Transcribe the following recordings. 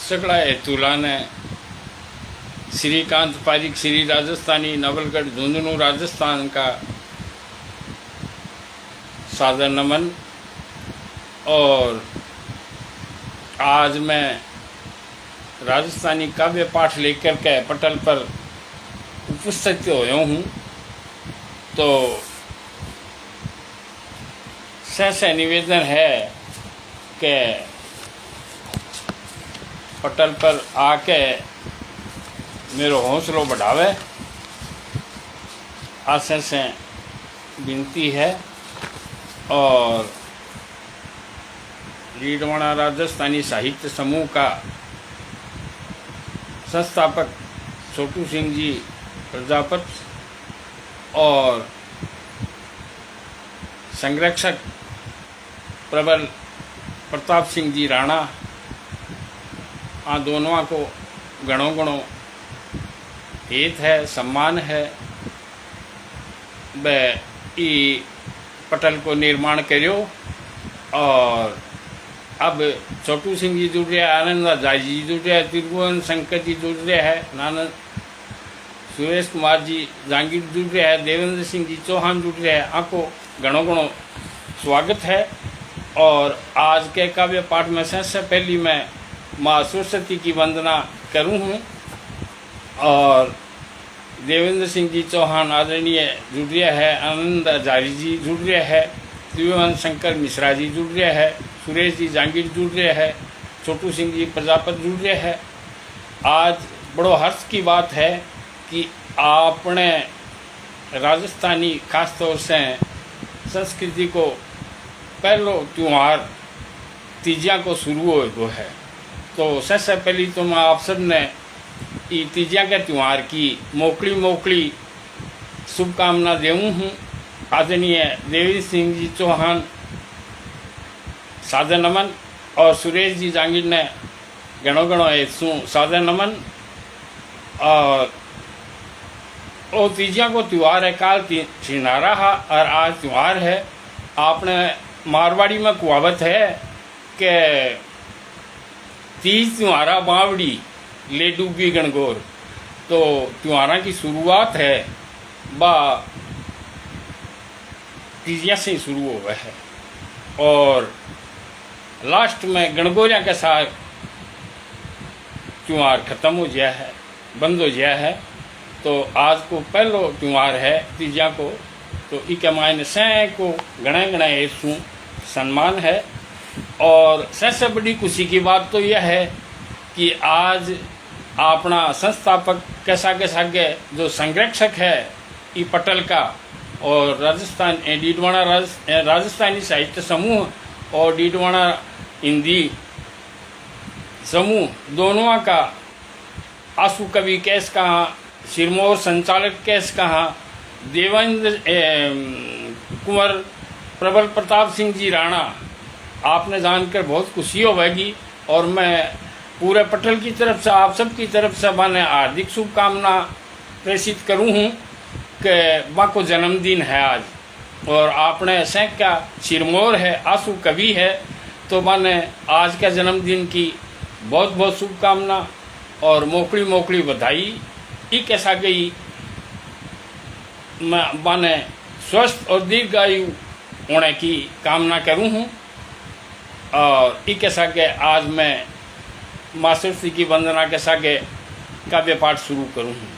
सगड़ा हेतुला ने श्रीकांत पारिक श्री राजस्थानी नवलगढ़ झुंझुनू राजस्थान का सादर नमन। और आज मैं राजस्थानी काव्य पाठ लेकर के पटल पर उपस्थित होया हूँ। तो सहसा निवेदन है कि पटल पर आके मेरो हौसलो बढ़ावे, आशा से विनती है। और लीडवाड़ा राजस्थानी साहित्य समूह का संस्थापक छोटू सिंह जी प्रजापति और संरक्षक प्रबल प्रताप सिंह जी राणा, आ दोनों को गणों गणों हित है, सम्मान है। वह पटल को निर्माण करो। और अब छोटू सिंह जी जुड़ रहे हैं, आनंद आचार्य जी जुड़ रहे हैं, त्रिभुवन शंकर जी जुड़ रहे हैं, नानक सुरेश कुमार जी जांगीर जुड़ रहे हैं, देवेंद्र सिंह जी चौहान जुड़ रहे हैं। आपको गणों गणों स्वागत है। और आज के काव्य पाठ में सबसे पहली मैं माँ सरस्वती की वंदना करूँ हूँ। और देवेंद्र सिंह जी चौहान आदरणीय जुड़ रहे हैं, आनंद आचार्य जी जुड़ रहे हैं, त्रिभुवन शंकर मिश्रा जी जुड़ रहे हैं, सुरेश जी जांगीर जुड़ रहे हैं, छोटू सिंह जी प्रजापति जुड़ रहे हैं। आज बड़ो हर्ष की बात है कि आपने राजस्थानी खास तौर से संस्कृति को पहलो त्यौहार तीजिया को शुरू हो है। तो सबसे पहली तो मैं आप सब ने तीजिया के त्यौहार की मोकली शुभकामना देऊँ हूँ। आदरणीय देवेंद्र सिंह जी चौहान सादर नमन और सुरेश जी जांगीर ने गणों गणों सादर नमन। और वो तीजिया को त्यौहार है, काल छिनारा हा और आज त्यौहार है। आपने मारवाड़ी में कहावत है कि तीज त्योहारा बावड़ी ले डूबी गणगौर। तो त्योहारा की शुरुआत है बा तीजिया से शुरू हुआ है और लास्ट में गणगौरिया के साथ त्योहार खत्म हो गया है, बंद हो गया है। तो आज को पहलो त्योहार है तीजिया को। तो इके मायने सै को गणा ऐसू सम्मान है। और सबसे बड़ी खुशी की बात तो यह है कि आज अपना संस्थापक कैसा के जो संरक्षक है ई पटल का और राजस्थान डीडवाड़ा राजस्थानी साहित्य समूह और डीडवाड़ा हिंदी समूह दोनों का आंसू कवि कैस कहाँ, सिरमौर संचालक कैस कहाँ, देवेंद्र कुंवर प्रबल प्रताप सिंह जी राणा, आपने जानकर बहुत खुशी होगी। और मैं पूरे पटल की तरफ से आप सब की तरफ से मैंने हार्दिक शुभकामना प्रेषित करूँ हूँ कि माँ को जन्मदिन है आज। और आपने सैक का सिरमौर है, आंसू कवि है, तो मैंने आज के जन्मदिन की बहुत बहुत शुभकामना और मोकली बधाई। ये कैसा गई मैंने स्वस्थ और दीर्घायु होने की कामना करूँ हूँ। और ये कैसा के आज मैं माँ सरस्वती की वंदना के सागे काव्य पाठ शुरू करूँ हूँ।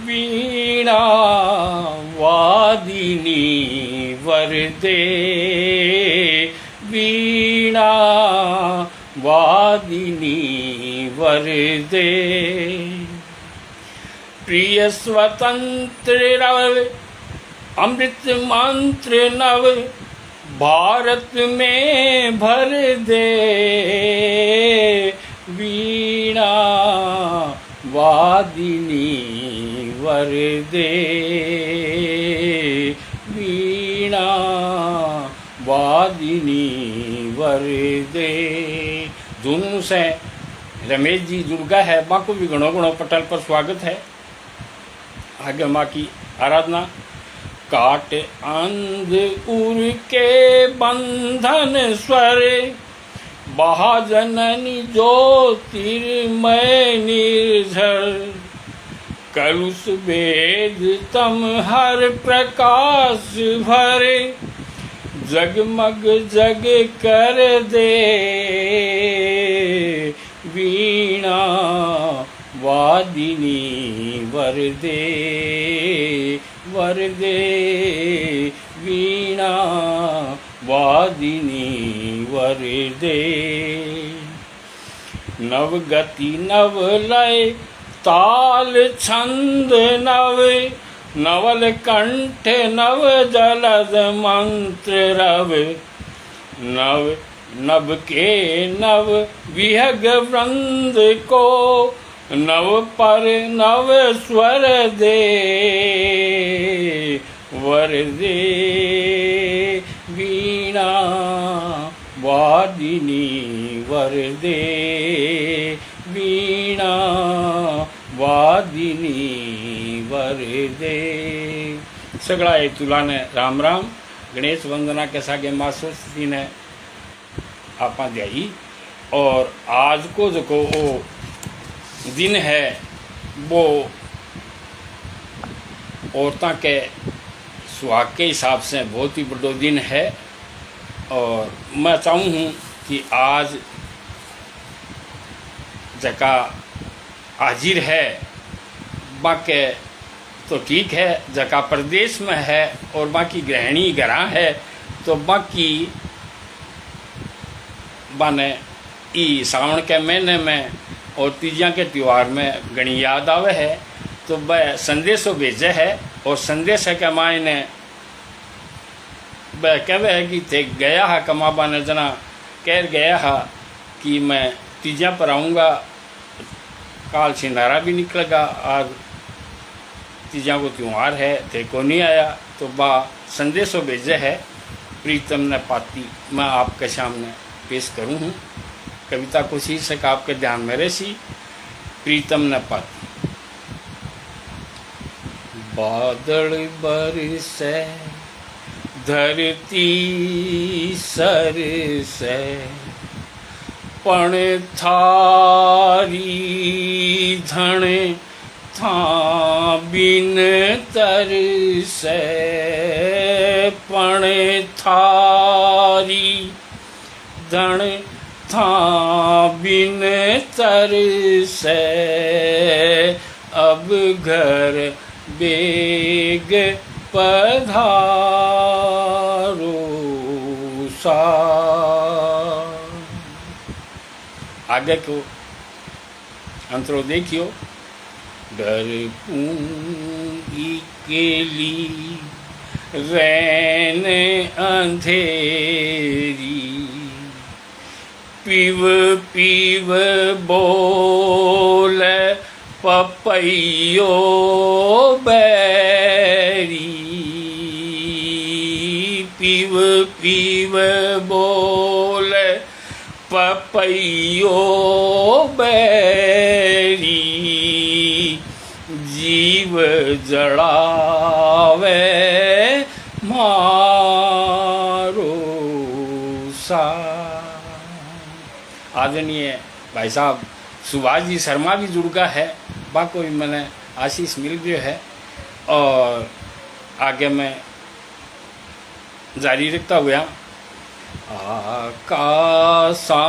वीणा वादिनी वरदे, वीणा वादिनी वरदे, प्रिय स्वतंत्र रव अमृत मंत्र नव भारत में भर दे, वीणा वादिनी वरदे, वीणा वादिनी वरदे। दोनों से रमेश जी जुड़गा है, माँ को भी गणों गणों पटल पर स्वागत है। आगे माँ की आराधना। काट अंध उर के बंधन स्वर, महाजननी ज्योतिर्मय निर्झर कलुष वेद तम हर प्रकाश भरे जगमग जग कर दे वीणा वादिनी वरदे वरदे वीणा वादिनी वरदे नवगति नवलय ताल छंद नव नवल कंठ नव जलद मंत्र रव नव नभ के नव विहग वृंद को नव पर नव स्वर दे वर दे वीणा वादिनी वर दे वीणा वादिनी वर दे। सगळा ये तुलाने राम राम गणेश वंदना के सागे मासोस्ती ने आपा दियाई। और आज को जो को वो दिन है वो औरतां के सुहाग के हिसाब से बहुत ही बड़ो दिन है। और मैं चाहूँ हूँ कि आज जका हाजिर है बाकी तो ठीक है, जका प्रदेश में है और बाकी गृहिणी घरा है तो बाकी बने ई सावन के महीने में और तीजा के त्यौहार में घनी याद आवे है तो वह संदेशो भेजे है। और संदेश के मायने वह कहवे है कि थे गया है कमाबा ने जना कह गया है कि मैं तीजा पर आऊँगा, काल सिंधारा भी निकलेगा, आज तीजा को त्यौहार है थे को नहीं आया तो बा संदेशो भेजे है प्रीतम ने पाती। मैं आपके सामने पेश करूँ हूँ कविता को शीर्षक आपके ध्यान में रही प्रीतम ने पाती। बादल बरसे धरती सरसे पण थारी धन था बिन तरसे पण थारी धन था बिन तरसे अब घर बेग पधारो सा। आगे को अंतरो देखियो। डर पूंगी केली रैन अंधेरी पीव पीव बोल पपैयो बैरी पीव पीव बोल पपैयो बैरी जीव जड़ावे मारो सा। आदरणीय भाई साहब सुभाष जी शर्मा भी जुड़ गया है, बाको भी मैंने आशीष मिल गया है। और आगे मैं जारी रखता हुआ आकाशा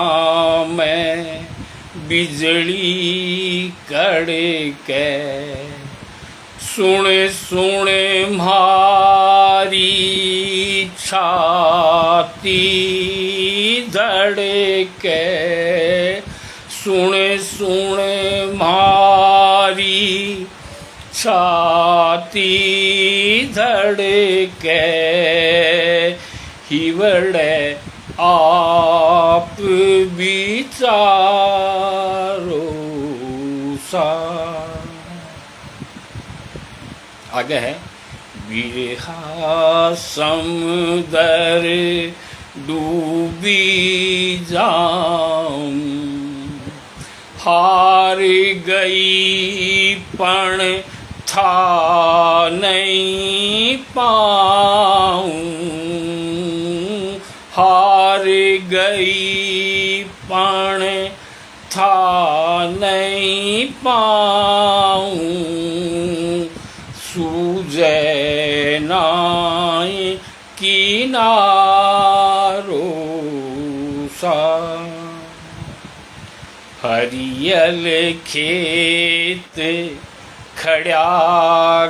में बिजली कड़के सुन सुन मारी छाती धड़के सुन सुन मारी छाती धड़के हिवड़े आप विचारो सा। आगे है बिरहा समुदर डूबी जाऊं हार गई पण था नहीं पाऊं हार गई गई पण था नहीं पाऊं, सूझे नाई किनारो सा। हरियल खेत खड़ा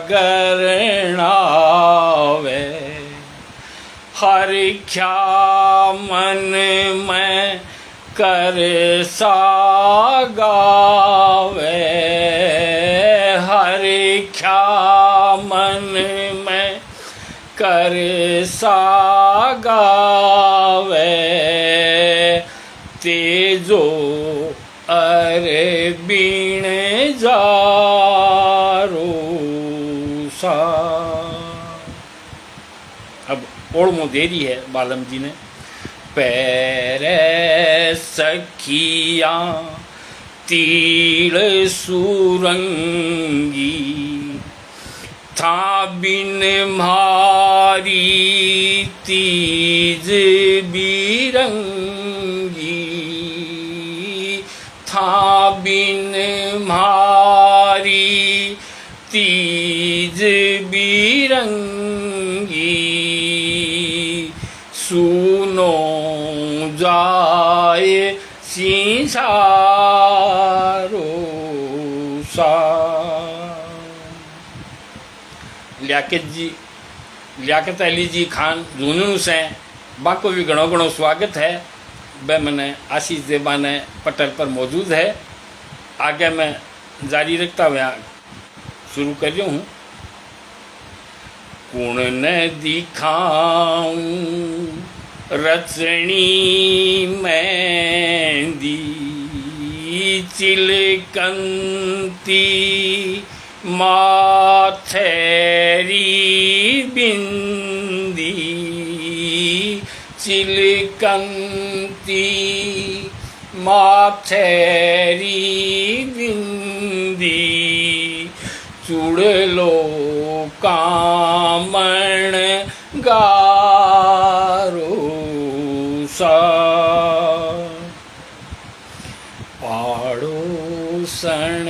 गरणावे, हर क्या मन में कर सागावे, हर क्या मन में कर सागावे, तेजो अरे बीण जारो सा। अब ओढ़मो दे दी है बालम जी ने। पैरे सखियां तील सुरंगी, था बिन मारी तीज बिरंगी, था बिन मारी तीज बिरंगी, सुनो जाए सिंसारो सा। लियाकत अली जी खान झुंझुनू से बाको भी घणो घणो स्वागत है। वह मैंने आशीष देवाने पटल पर मौजूद है। आगे मैं जारी रखता हुआ शुरू कर रहा हूँ। कुण न दिखाऊं रचनी मेहंदी, चिलकंती माथेरी बिंदी, चिलकंती माथेरी बिंदी, चुड़लो कामण गारो सा। पाड़ोसन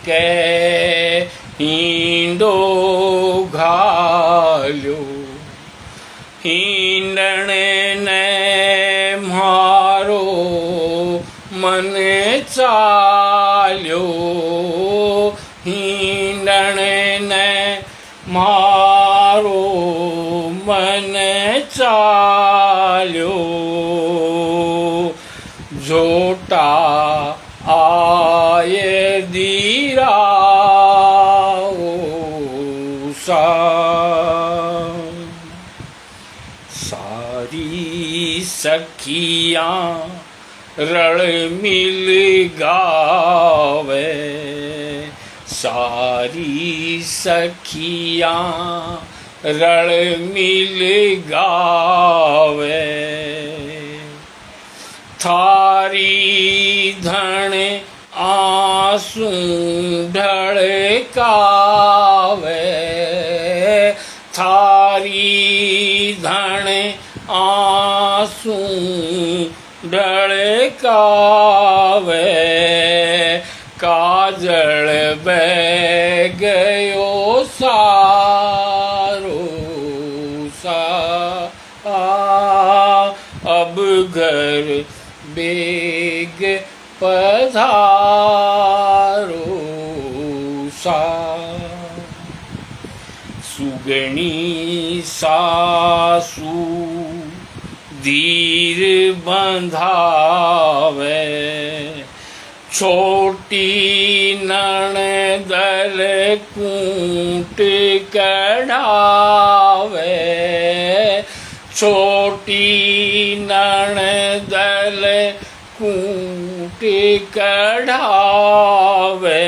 के हींडो घाल्यो, हींडण ने मारो मन चाल्यो, हींडण ने मारो मन चाल्यो, झोटा आये दीराओ सा। सारी सखियां रल मिल गावे, सारी सखियां रल मिल गावे, थारी धन आंसू ढड़कावे, थारी धन आंसू ढड़कावे, काजल बह गयो सारो सा। अब घर बेग पधारो सा। सुगणी सासू धीर बंधावे, छोटी ननदल कूट कढ़ावे, छोटी ननदल कूट कढ़ावे,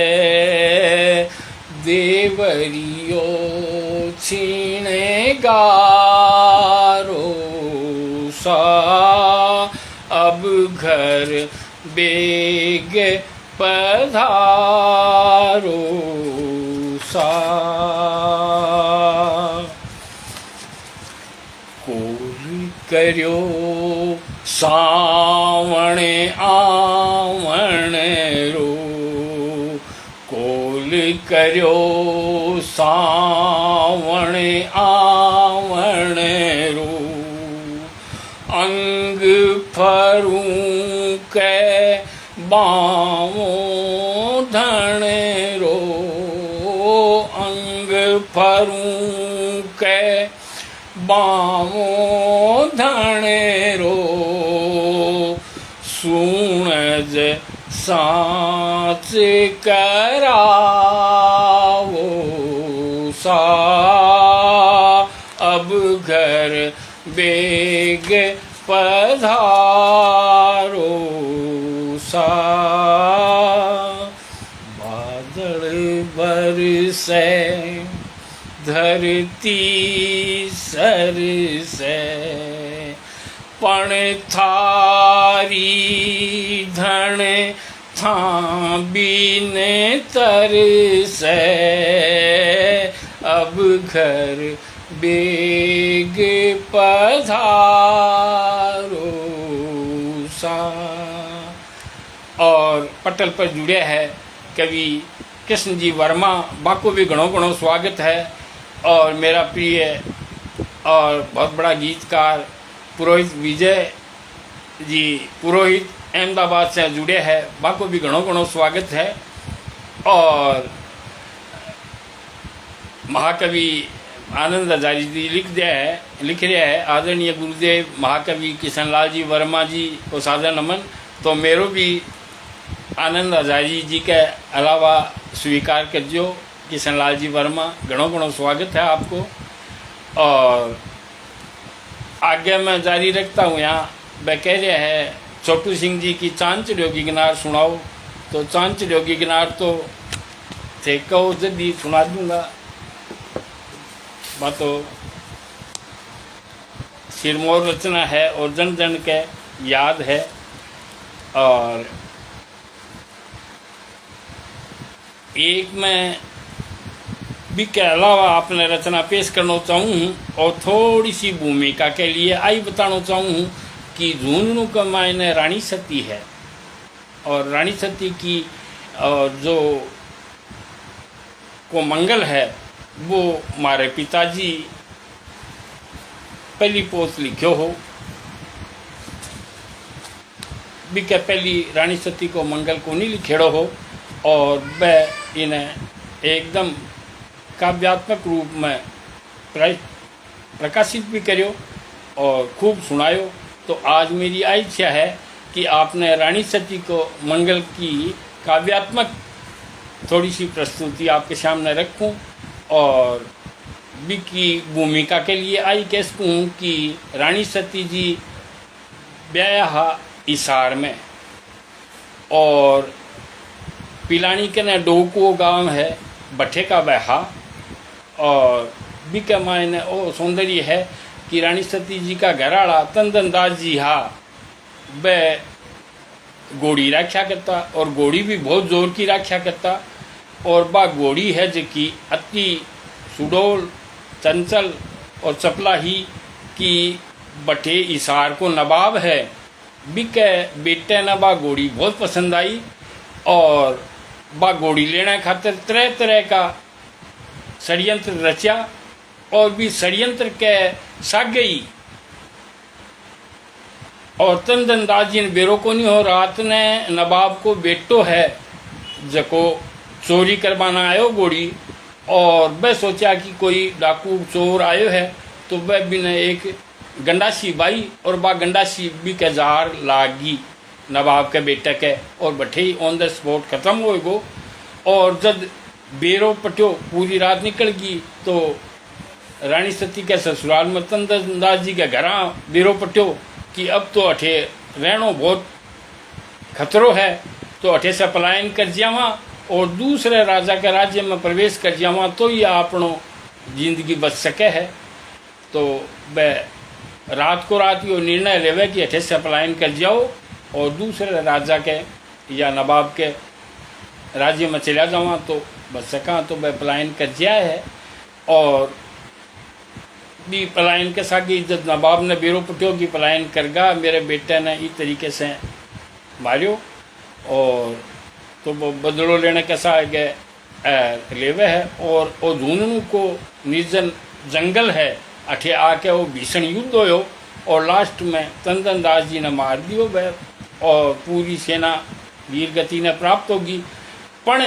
देवरियो छीने गारो सा। अब घर बेग पधारो सा। कोल कर्यो सावणे आवण रो कोल कर्यो सावणे आवण रो अंग फरूं के बावो धण रो अंग फरूं के बावो धण रो सुणज साच करावो सा अब घर बेग पधारो सा बादल बरसे धरती सरसे पण थारी धन थांबीन तरसे अब घर बेग पधारो सा। और पटल पर जुड़े है कवि कृष्ण जी वर्मा, बाको भी घणो घणो स्वागत है। और मेरा प्रिय और बहुत बड़ा गीतकार पुरोहित विजय जी, पुरोहित अहमदाबाद से जुड़े हैं, बाको भी घणो घणो स्वागत है। और महाकवि आनंद हजारी जी लिख रहे हैं आदरणीय गुरुदेव महाकवि किशनलाल जी वर्मा जी को सादर नमन। तो मेरो भी आनंद हजारी जी के अलावा स्वीकार करजो किशनलाल जी वर्मा, घणो घणो स्वागत है आपको। और आगे मैं जारी रखता हूँ। यहाँ वह कह रहे हैं छोटू सिंह जी की चांद चढ़ोगी किनार सुनाओ। तो चांद चढ़ोगी किनार तो थे कहो जल्दी सुना दूंगा, बात तो सिरमौर रचना है और जन जन के याद है। और एक मैं भी के अलावा आपने रचना पेश करना चाहूँ और थोड़ी सी भूमिका के लिए आई बताना चाहूँ कि झुंझुनू का मायने रानी सती है। और रानी सती की जो को मंगल है वो हमारे पिताजी पहली पोस्ट लिखो हो भी के पहली रानी सती को मंगल को नहीं लिखेड़ो हो। और वह इन्हें एकदम काव्यात्मक रूप में प्रकाशित भी करो और खूब सुनायो। तो आज मेरी इच्छा है कि आपने रानी सती को मंगल की काव्यात्मक थोड़ी सी प्रस्तुति आपके सामने रखूं। और भी की भूमिका के लिए आई कह सकूँ कि रानी सती जी ब्याह इसार में और पिलानी के न डोको गांव है बठे का बहा। और भी के मायने ओ सौंदर्य है कि रानी सती जी का घराड़ा तंदनदास जी हा वह घोड़ी रक्षा करता और घोड़ी भी बहुत जोर की रक्षा करता। और बा घोड़ी है जो कि अति सुडोल चंचल और चपला ही कि बठे इसार को नवाब है बिके बेटे न बा घोड़ी बहुत पसंद आई। और बा घोड़ी लेने खातिर तरह तरह का षड्यंत्र रचा और भी षड्यंत्र के साग गई। और तंदनदास जी ने बेरो को नहीं हो रात ने नवाब को बेटो है जको चोरी करवाना आयो घोड़ी। और वह सोचा कि कोई डाकू चोर आयो है तो वह भी ने एक गंडासी बाई और बा गंडासी भी के जार लागी नवाब के बेटे के और बठे ही ऑन द स्पॉट खत्म हो गो। और जब बेरो पट्यो पूरी रात निकल गई तो रानी सती के ससुराल में तंदनदास जी के घर बेरो पट्यो कि अब तो अठे रहनो बहुत खतरो है तो अठे से पलायन कर जावा और दूसरे राजा के राज्य में प्रवेश कर जावा तो ये आपनो जिंदगी बच सके है। तो वह रात को रात यो निर्णय लेवे कि अठे से पलायन कर जाओ और दूसरे राजा के या नवाब के राज्य में चला जावा तो बच सका। तो वह पलायन कर जाए है। और भी पलायन के सागी इज्जत नवाब ने बेरो पटियो की पलायन करगा मेरे बेटे ने इस तरीके से मारियो और तो वो बदलो लेने के सागे लेवे है और वो झुनू को निर्जन जंगल है अठे आके वो भीषण युद्ध होयो और लास्ट में तंदन दास जी ने मार दियो वह और पूरी सेना वीर गति ने प्राप्त होगी। पण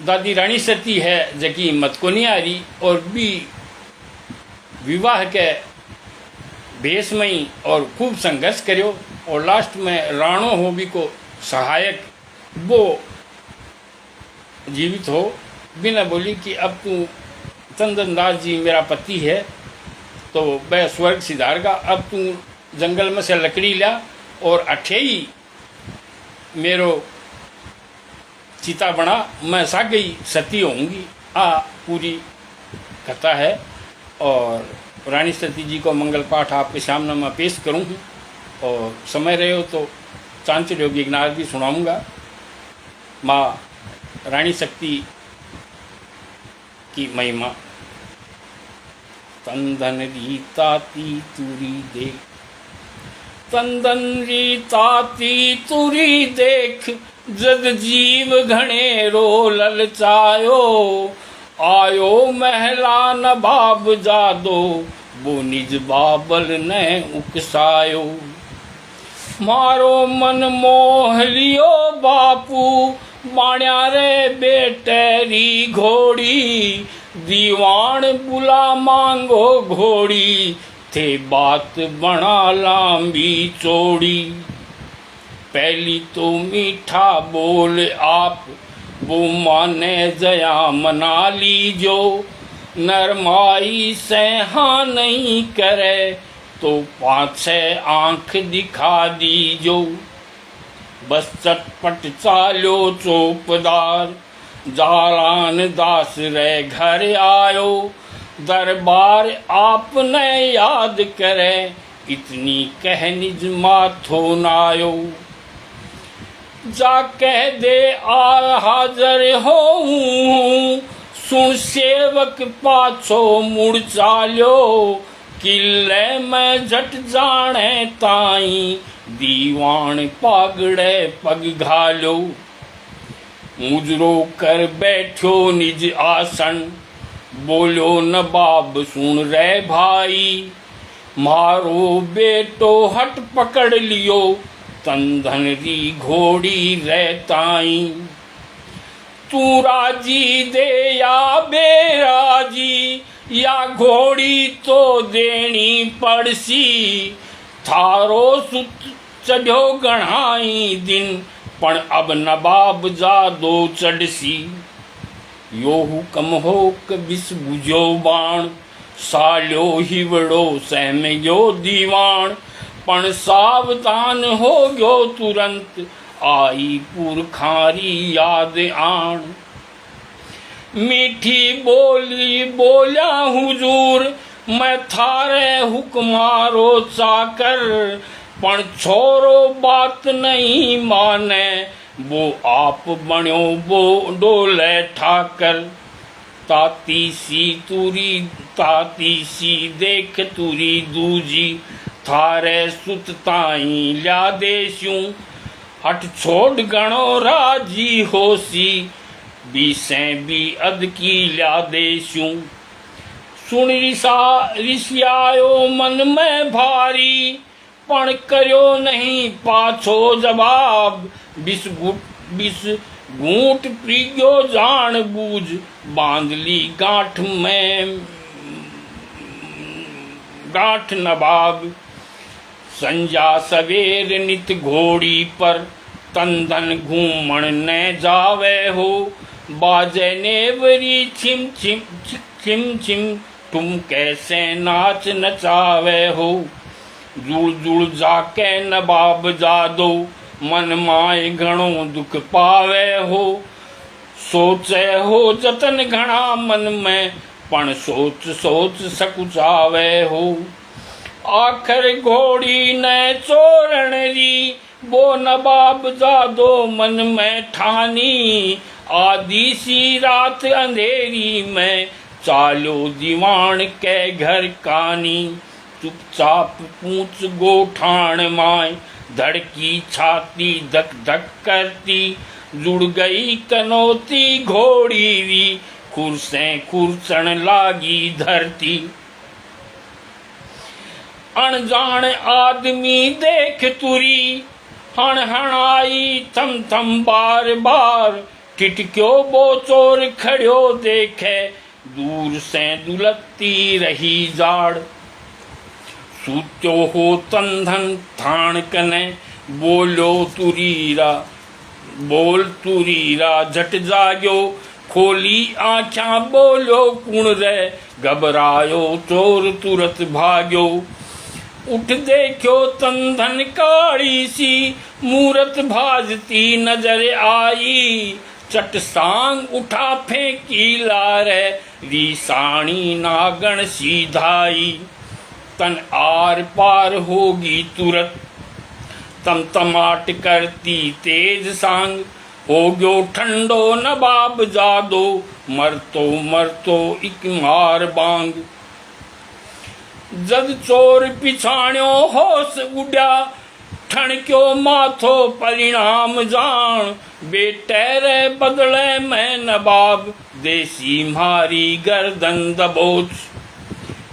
दादी रानी सती है जकी हिम्मत को नहीं आ रही और भी विवाह के भेष में ही और खूब संघर्ष करो और लास्ट में राणो हो भी को सहायक वो जीवित हो बिना बोली कि अब तू चंदन दास जी मेरा पति है तो वह स्वर्ग सिधारगा, अब तू जंगल में से लकड़ी ला और अठे ही मेरो चिता बना, मैं सा गई सती होंगी। पूरी कथा है और रानी सती जी को मंगल पाठ आपके सामने मैं पेश करूँ और समय रहे हो तो चांचल योगी गिरनार भी सुनाऊंगा। माँ रानी शक्ति की महिमा। तंदन रीताती तुरी देख, तंदन रीताती तुरी देख, जग जीव घनेरो ललचायो, आयो महला नवाब जादो, वो निज बाबल ने उकसायो। मारो मन मोह लियो बापू, बाण्या रे बेटेरी घोड़ी, दीवान बुला मांगो घोड़ी, थे बात बना लांबी चौड़ी। पहली तो मीठा बोल आप, वो माने जया मना लीजो, नरमाई से हाँ नहीं करे, तो 5-6 आंख दिखा दीजो। बस चटपट चालो चौपदार, जालान दास रे घर आयो, दरबार आपने याद करे, इतनी कह निज माथो नायो। जा कह दे आ हाजर हो, सुन सेवक पाछो मुड़ चालो, किले में झट जाने ताई, दीवान पागड़े पग घालो। मुजरो कर बैठो निज आसन, बोलो नवाब सुन रे भाई, मारो बेटो हट पकड़ लियो, तंदन री घोड़ी रहताई। तू राजी दे या बेराजी, या घोड़ी तो देनी पड़सी, थारो सुत चढ़ो गणाई दिन, पण अब नवाब जादो चढ़सी। यो हुक्म हो कबिस बुझो बाण, सालो हिवड़ो सहमयो दीवान, पण सावधान हो गयो तुरंत, आई पुरखारी याद आन। मीठी बोली बोला हुजूर, मैं थारे हुक्मारो चाकर, पण छोरो बात नहीं माने, वो आप बण्यो वो डोले ठाकर। ताती सी देख तुरी दूजी, थारे सुत ताई ल्या देस्यूं, हट छोड़ गणो राजी होसी, बीसे भी अद की ल्या देस्यूं। सुन रिसियायो मन में भारी, पण करो नहीं पाछो जवाब, बिस घूट प्रियो जान बूझ, बांध ली गांठ में गांठ नवाब। संजा सवेर नित घोड़ी पर, तंदन घूमण न जावे हो, बाजे नेवरी छिम छिम छिम छिम, तुम कैसे नाच नचावे हो। जुड़ जुड़ जाके नवाब जादो, मन माए घणो दुख पावे हो। सोचे हो जतन घणा मन में, पण सोच सोच सकुचावे हो। आखिर घोड़ी ने चोरण री, वो नवाब जादो मन में ठानी, आधी सी रात अंधेरी में, चालो दीवान के घर कानी, चुपचाप पूछ गोठान माय, धड़की छाती धक धक करती, जुड़ गई कनौती घोड़ी री, खुरसें खुरसण लागी धरती। अनजान आदमी देख तुरी, हण हणाई थम थम बार बार, टिटक्यो बोचोर खड़ो देखे, दूर से दुलत्ती रही जाड़। सूत्यो हो तंधन थान कने, बोलो तुरीरा बोल तुरीरा झट जाग्यो, खोली आँख्यां बोलो कुण रे, घबरायो चोर तुरत भाग्यो। उठ देखो तंधन काली सी, मूरत भाजती नजर आई, चट सांग उठा फेंकी लारे, रीसाणी नागण सीधाई। तन आर पार होगी तुरत, तमतमाट करती तेज सांग, हो गयो ठंडो नवाब जादो, मरतो इक मार बांग। जद चोर पिछाण्यो होश उड्या, ठणक्यो माथो परिणाम जान, बेटेरे बदले में नवाब, देसी मारी गर्दन दबोच।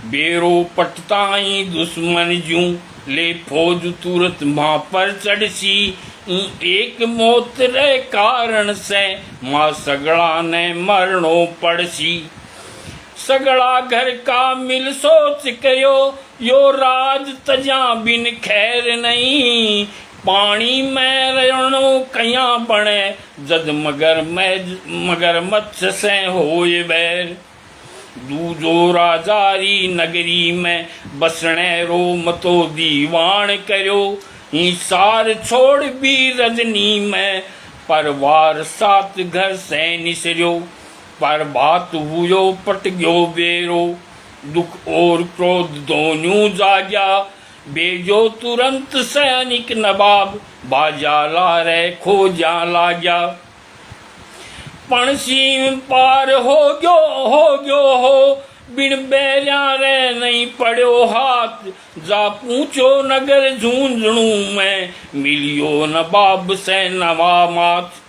बेरो पटताई दुश्मन जूं, ले फौज तुरत मां पर चढ़सी, एक मौत रे कारण से, मां सगड़ा ने मरणो पड़सी। सगड़ा घर का मिल सोच कयो, यो राज तजा बिन खैर नहीं, पानी में रहणो कया बने, जद मगर मच्छ से होए बैर। दूजो राजारी नगरी में, बसणे रो मतो दीवान करो, ही सार छोड़ भी रजनी में, परवार सात घर से निसर्यो। पर बात हुयो पट गयो बेरो, दुख और क्रोध दोनों जाग्या, बेजो तुरंत सैनिक नवाब, बाजा लारे खोजा लाग्या। पणसीम पार हो गयो हो, बिन बैरिया रे नहीं पड़ो हाथ, जा पूछो नगर झूंझणू में, मिलियो नवाब से नवा माथ।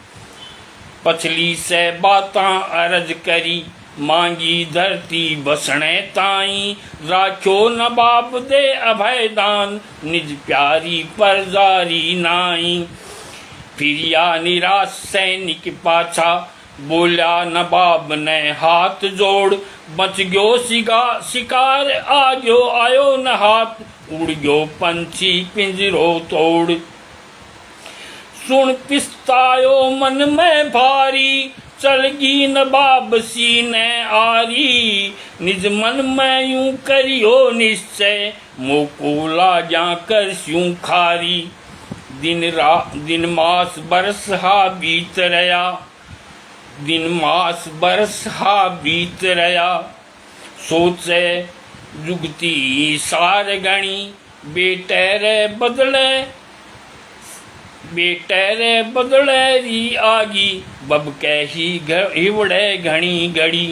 पछली से बातां अरज करी, मांगी धरती बसणे ताई, राख्यो नवाब दे अभयदान, निज प्यारी पर जारी नाई। फिरिया निराश सैनिक पाछा, बोला नवाब ने हाथ जोड़, बच गयो शिकार आग्यो आयो न हाथ, उड़ गयो पंछी पिंजरो तोड़। सुन पिस्तायो मन में भारी, चलगी नवाब सीने आरी, निज मन में यूं करियो निश्चय, मोको लाग्या करस्यूं खारी। दिन मास बरस हा बीत रया, दिन मास बरस हा बीत रया, सोचे जुगती सार गणी, बेटेरे बदले री आगी, बब के ही हिवड़े घणी घड़ी।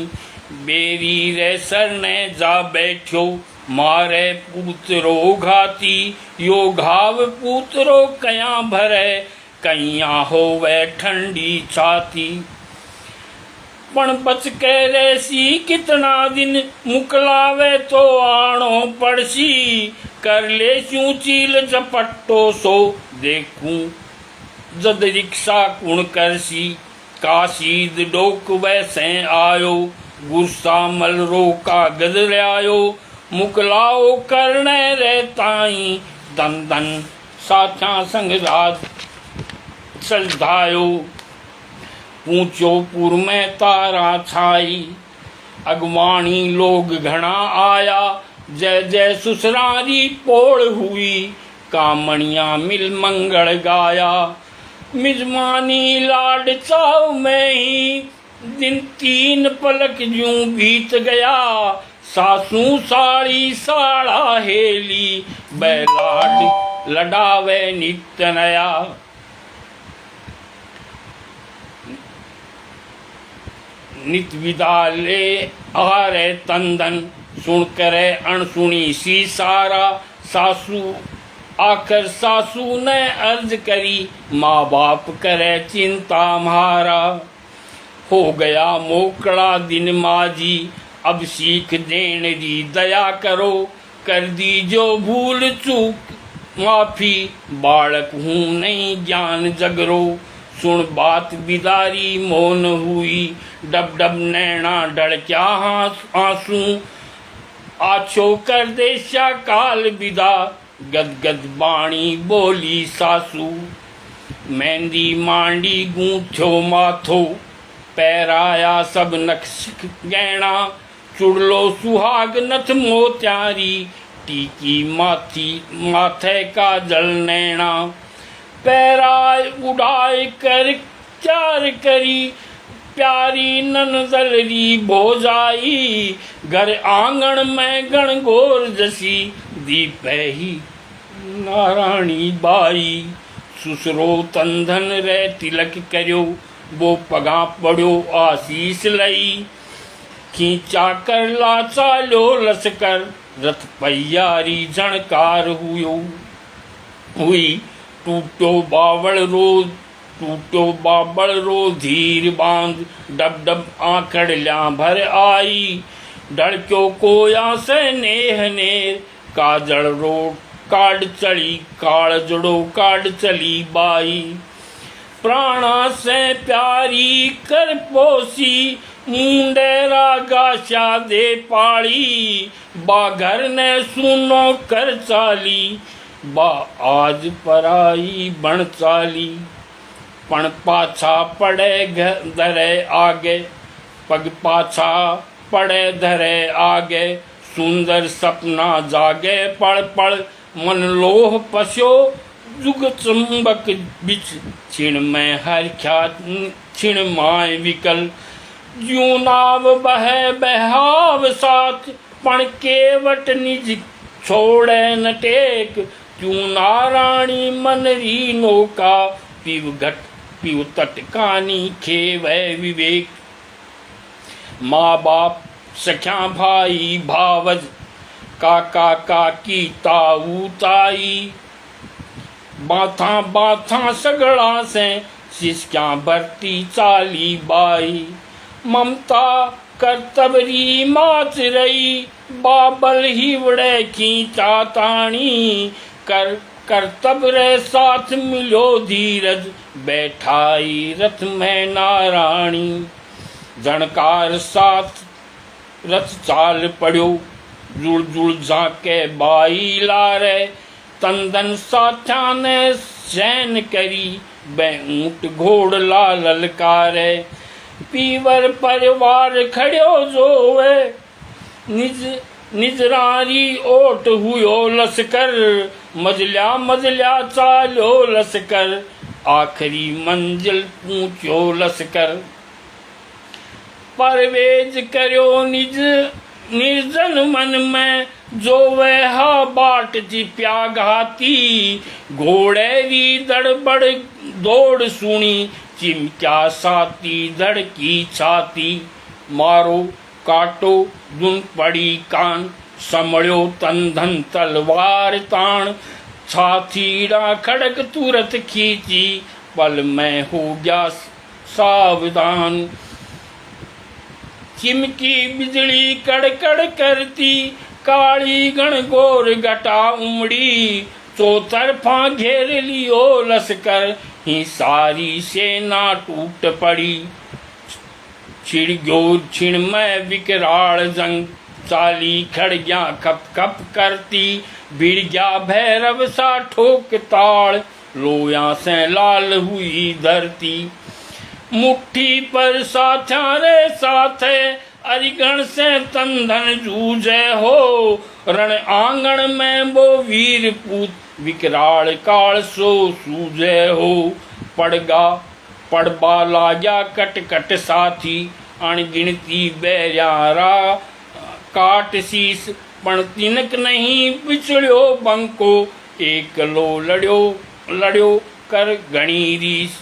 बेरी रे सरने जा बैठ्यो, मारे पूतरो घाती, यो घाव पूतरो कया भरे, कया होवे ठंडी छाती। पण बच के रेसी कितना दिन, मुकलावे तो आणो पड़सी, कर ले चील झपट्टो सो, देखूं जद रिक्शा कुण करसी। काशीद डोक वैसे आयो, गुस्सा मल रो कागज ल्यायो, मुकलाओ करने रे ताई, दन दन साथ्या संग राज सजधायो। पूछो पुर में तारा छाई, अगवाणी लोग घना आया, जय जय सुसरारी पोड़ हुई, कामणिया मिल मंगल गाया। मिजमानी लाड चाव में ही, दिन 3 पलक यूं बीत गया, सासू साड़ी साड़ा हेली, बैलाड लडावे नित्य नया। नित विदाले आरे तंदन सुन करे अणसुनी सी सारा सासू आखिर सासू ने अर्ज करी माँ बाप करे चिंता म्हारा हो गया मोकड़ा दिन माजी अब सीख देन री दया करो कर दी जो भूल चूक माफी बालक हूँ नहीं ज्ञान जगरो सुन बात बिदारी मौन हुई डब डब नैना डर क्या आंसू आछो कर देशा काल विदा गद गद बाणी बोली सासू मेहंदी मांडी गूंथो माथो पैराया सब नक्श गहना चुड़लो सुहाग नथ मोत्यारी टीकी माथी माथे का जल नैना पैराय उड़ाए कर चार करी प्यारी ननदलरी भोजाई घर आंगन में गणगोर जसी दीपही नारायणी बाई सुसरो तंधन रे तिलक करो वो पगा पड़ो आशीष लई खींचा कर लाचा लो लसकर रथ पैयारी जणकार हुई टूटो बावड़ रो धीर बांध डब डब आंकड़ ल्या भर आई डड़क्यो कोया से नेह नेर काजड़ रो काड चली काल जड़ो काड चली बाई प्राणा से प्यारी कर पोसी मुंडेरा गाशा दे पाड़ी बाघर ने सुनो कर चाली बा आज पराई बन चाली पण पाछा पड़े धरे आगे पग पाछा पड़े धरे आगे सुंदर सपना जागे पड़ पड़ मन लोह पशो जुग चुंबक बिच छिण में हर ख्यात छिण माय विकल जू नाव बहे बहाव साथ पण केवट निज छोड़े न टेक क्यों नारायणी मन री नौका पिव घट पिव तट कानी खेवै विवेक माँ बाप सख्या भाई भावज काका काकी ताऊ ताई बाथा बाथा सगड़ा से शिष्या भरती चाली बाई ममता करतबरी माच रही बाबल ही वड़े खींचा ताणी कर करतब रे साथ मिलो धीरज बैठाई रथ में नारायणी जणकार साथ रथ चाल पड़ो जुड़ जुड़ जाके बाई लारे तंदन साथ्या ने सैन करी बै ऊंट घोड़ ला ललकारे पीवर परिवार खड़ो जोवे निज निजरारी ओट हुयो लसकर मजल्या मजल्या चालो लसकर आखिरी मंजिल पूछो लसकर परवेज करो निज निर्जन मन में जो वह बाट जी प्याघाती घोड़े री दड़बड़ दौड़ सुनी चिमक्या साती धड़की छाती मारो काटो दुन पड़ी कान समड़ो तंधन तलवार ताण छातीड़ा खड़क तुरत खींची पल में हो गया सावधान चिमकी बिजली कड़कड़ करती काली गणगोर घटा उमड़ी चौतरफा घेर लियो लसकर ही सारी सेना टूट पड़ी छिड़ गयो छिण में विकराल जंग चाली खड़गिया खप खप करती भिड़ गया भैरव सा ठोक ताड़ लोया से लाल हुई धरती मुट्ठी पर साथ्या रे साथे अरिगण से तंधन जूझे हो रण आंगन में वो वीर पूत विकराल काल सो सूझे हो पड़गा पड़बा लाग्या कट कट साथी अणगिनती बैरारा काट शीस पण तिनक नहीं बिछड़ो बंको एक लो लड़ो कर गणी रीस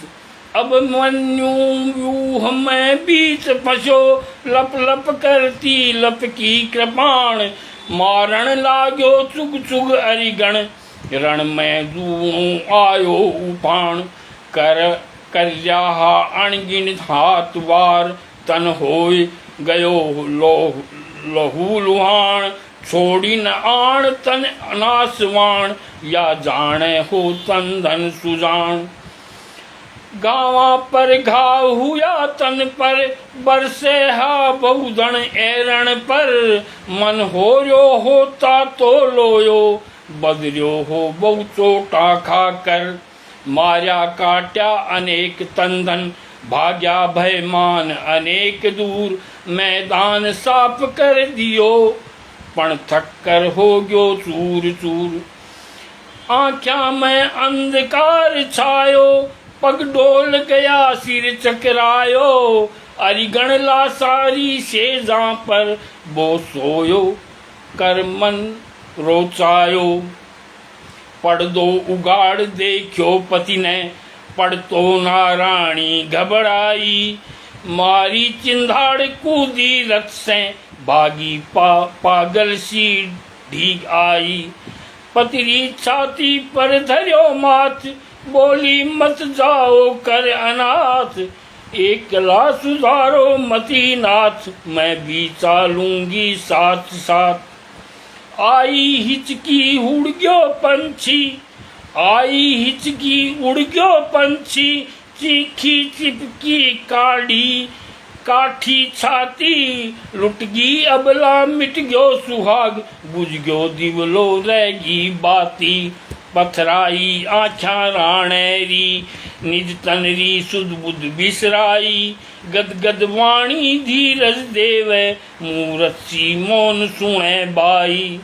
अब मन्यू व्यूह में बीच फंसो, लप लप करती लप की कृपाण, मारण लाग्यो चुग चुग अरिगण, रण में दूं आयो उपाण, कर कर्याहा अणगिनत हाथ वार, तन होय गयो लहू लुहाण, छोड़ी न आण तन नासवाण, या जाने हो तन धन सुजान। गावा पर घाव हुआ तन पर, बरसे हा बहुधन एरण पर, मन हो रो होता तो लोयो, बदरियो हो बहु चोटा खाकर, मार्या काट्या अनेक तंदन, भाग्या भयमान अनेक दूर, मैदान साफ कर दियो, पण थक कर हो गयो चूर चूर। आँख्या में अंधकार छायो, पग डोल गया सिर चकरायो, अरिगण ला सारी सेजा पर, वो सोयो कर मन रोचायो। पड़ दो उगाड़ देखो पति ने, पड़ तो नाराणी घबराई, मारी चिंधाड़ कूदी रथ से, भागी पागल सी ढीग आई। पतरी छाती पर धर्यो माथ, बोली मत जाओ कर अनाथ, एकला सुधारो मती नाथ, मैं भी चालूंगी साथ साथ। आई हिचकी उड़ गयो पंछी, आई हिचकी उड़ गयो पंछी, चीखी चिपकी काढ़ी काठी छाती, लुटगी अबला मिट गयो सुहाग, बुझ गयो दिवलो रहेगी बाती। पथराई आँखा राणेरी, निज तनरी सुध बुध बिसराई, गदगद वाणी धीरज देवे, मूरत सी मौन सुने बाई।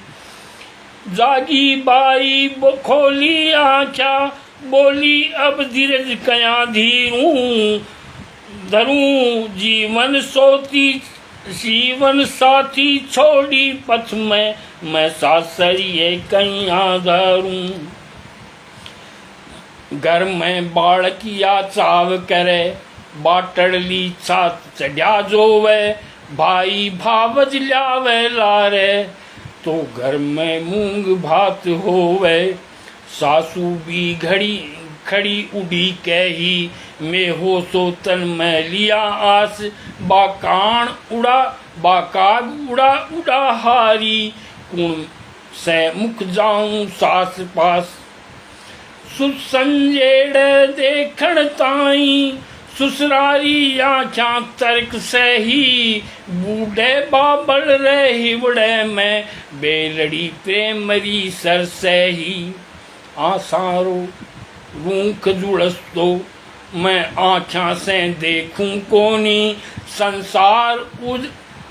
जागी बाई खोली आँखा, बोली अब धीरज कया धीरूं, धरूं जीवन सोती जीवन साथी, छोड़ी पथ में मैं सासरिये कैया धरूं। घर में बालकिया चाव करे, बाटड़ली छात चढ़िया जोवे, भाई भावज ल्यावे लारे, तो घर में मूंग भात होवे। सासू भी घड़ी खड़ी उड़ी कही, मैं हो सो तन में लिया आस, बाकान उड़ा बाकाग उड़ा उड़ा हारी, कुण से मुख जाऊं सास पास। सुसंजेड़ देखण ताई, सुसरारी आँखा तर्क सही, बूढ़े बाबल रे हिवड़े में, बेलड़ी प्रेमरी सर सही। आसारो रूख जुड़स तो मैं आँखा से देखूं कोनी, संसार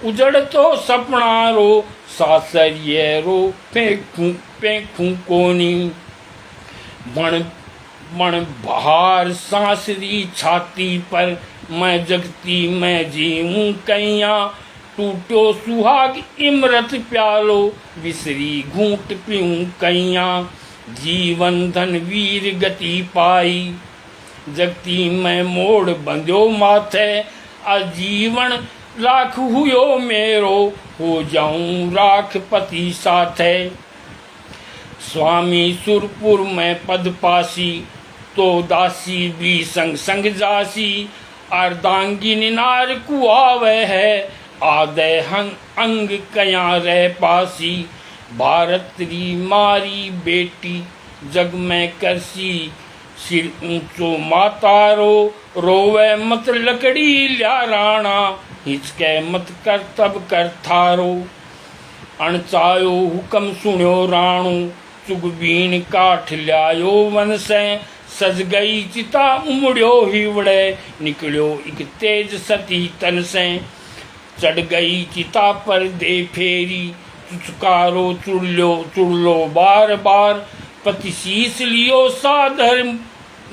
उजड़ तो सपना रो, सासरिये रो फेंकूं कोनी। बण बण बहार सांसरी छाती पर, मैं जगती मैं जीऊं कैया, टूटो सुहाग इमरत प्यालो, विसरी घूंट पीऊं कैया। जीवन धन वीर गति पाई, जगती मैं मोड़ बंध्यो माथे, आजीवन राख हुयो मेरो, हो जाऊं राख पति साथे। स्वामी सुरपुर में पद पासी, तो दासी भी संग संग जासी, अर्धांगिनी नार कुआवे है, आदे अंग कया रह पासी। भारत री मारी बेटी जग में करसी, सिर ऊंचो मातारो, रोवे मत लकड़ी ल्या राणा, हिचके मत कर तब कर थारो। अणचायो हुक्म सुन्यो राणो, चुगबीन काठ ल्यायो वन से, सज गई चिता उमड़्यो हिवड़े, निकलियो एक तेज सती तन से। चढ़ गई चिता पर दे फेरी, चुचकारो चुड़लो बार बार, पति शीस लियो साधर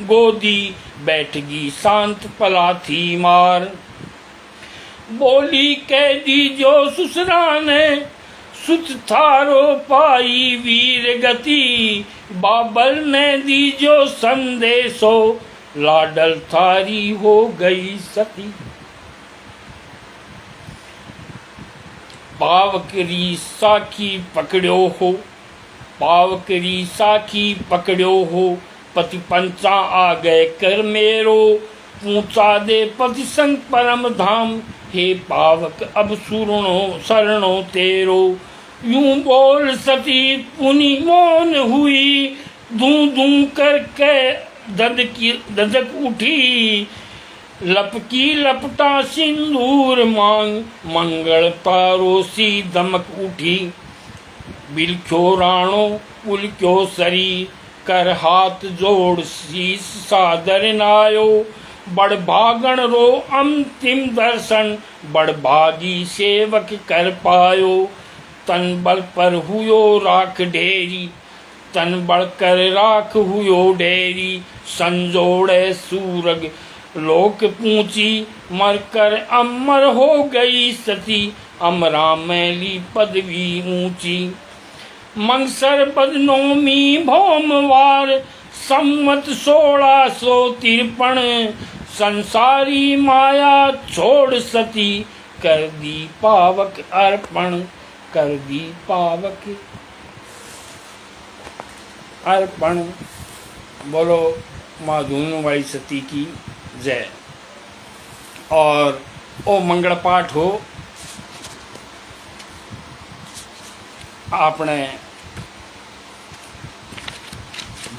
गोदी, बैठगी शांत पलाथी मार। बोली कह दी जो ससुरा ने, सुत थारो पाई वीर गति, बाबल ने दी जो संदेशो, लाडल थारी हो गई सती। पावकरी साखी पकड़ो हो, पावकरी साखी पकड़ो हो, पति पंचा आ गए कर मेरो, पूछा दे पति संग परम धाम, हे पावक अब सुरणो शरणो तेरो। यूं बोल सती पुनि मौन हुई, दूं दूं करके ददक उठी, लपकी लपटा सिंदूर मांग, मंगल पारोसी दमक उठी। बिलख्यो राणो पुलख्यो शरीर, कर हाथ जोड़ शीस सादर नायो, बड़ भागण रो अंतिम दर्शन, बड़ भागी सेवक कर पायो। तन बल पर हुयो राख ढेरी, तन बल कर राख हुयो ढेरी, संजोड़े सूरग लोक पूंची, मर कर अमर हो गई सती, अमरा मैली पदवी ऊंची। मंगसर बदनोमी भौमवार, सम्मत 1653, संसारी माया छोड़ सती, कर दी पावक अर्पण, कर दी पावक अर्पण। बोलो माँ धूनवाई सती की जय। और ओ मंगल पाठ हो आपने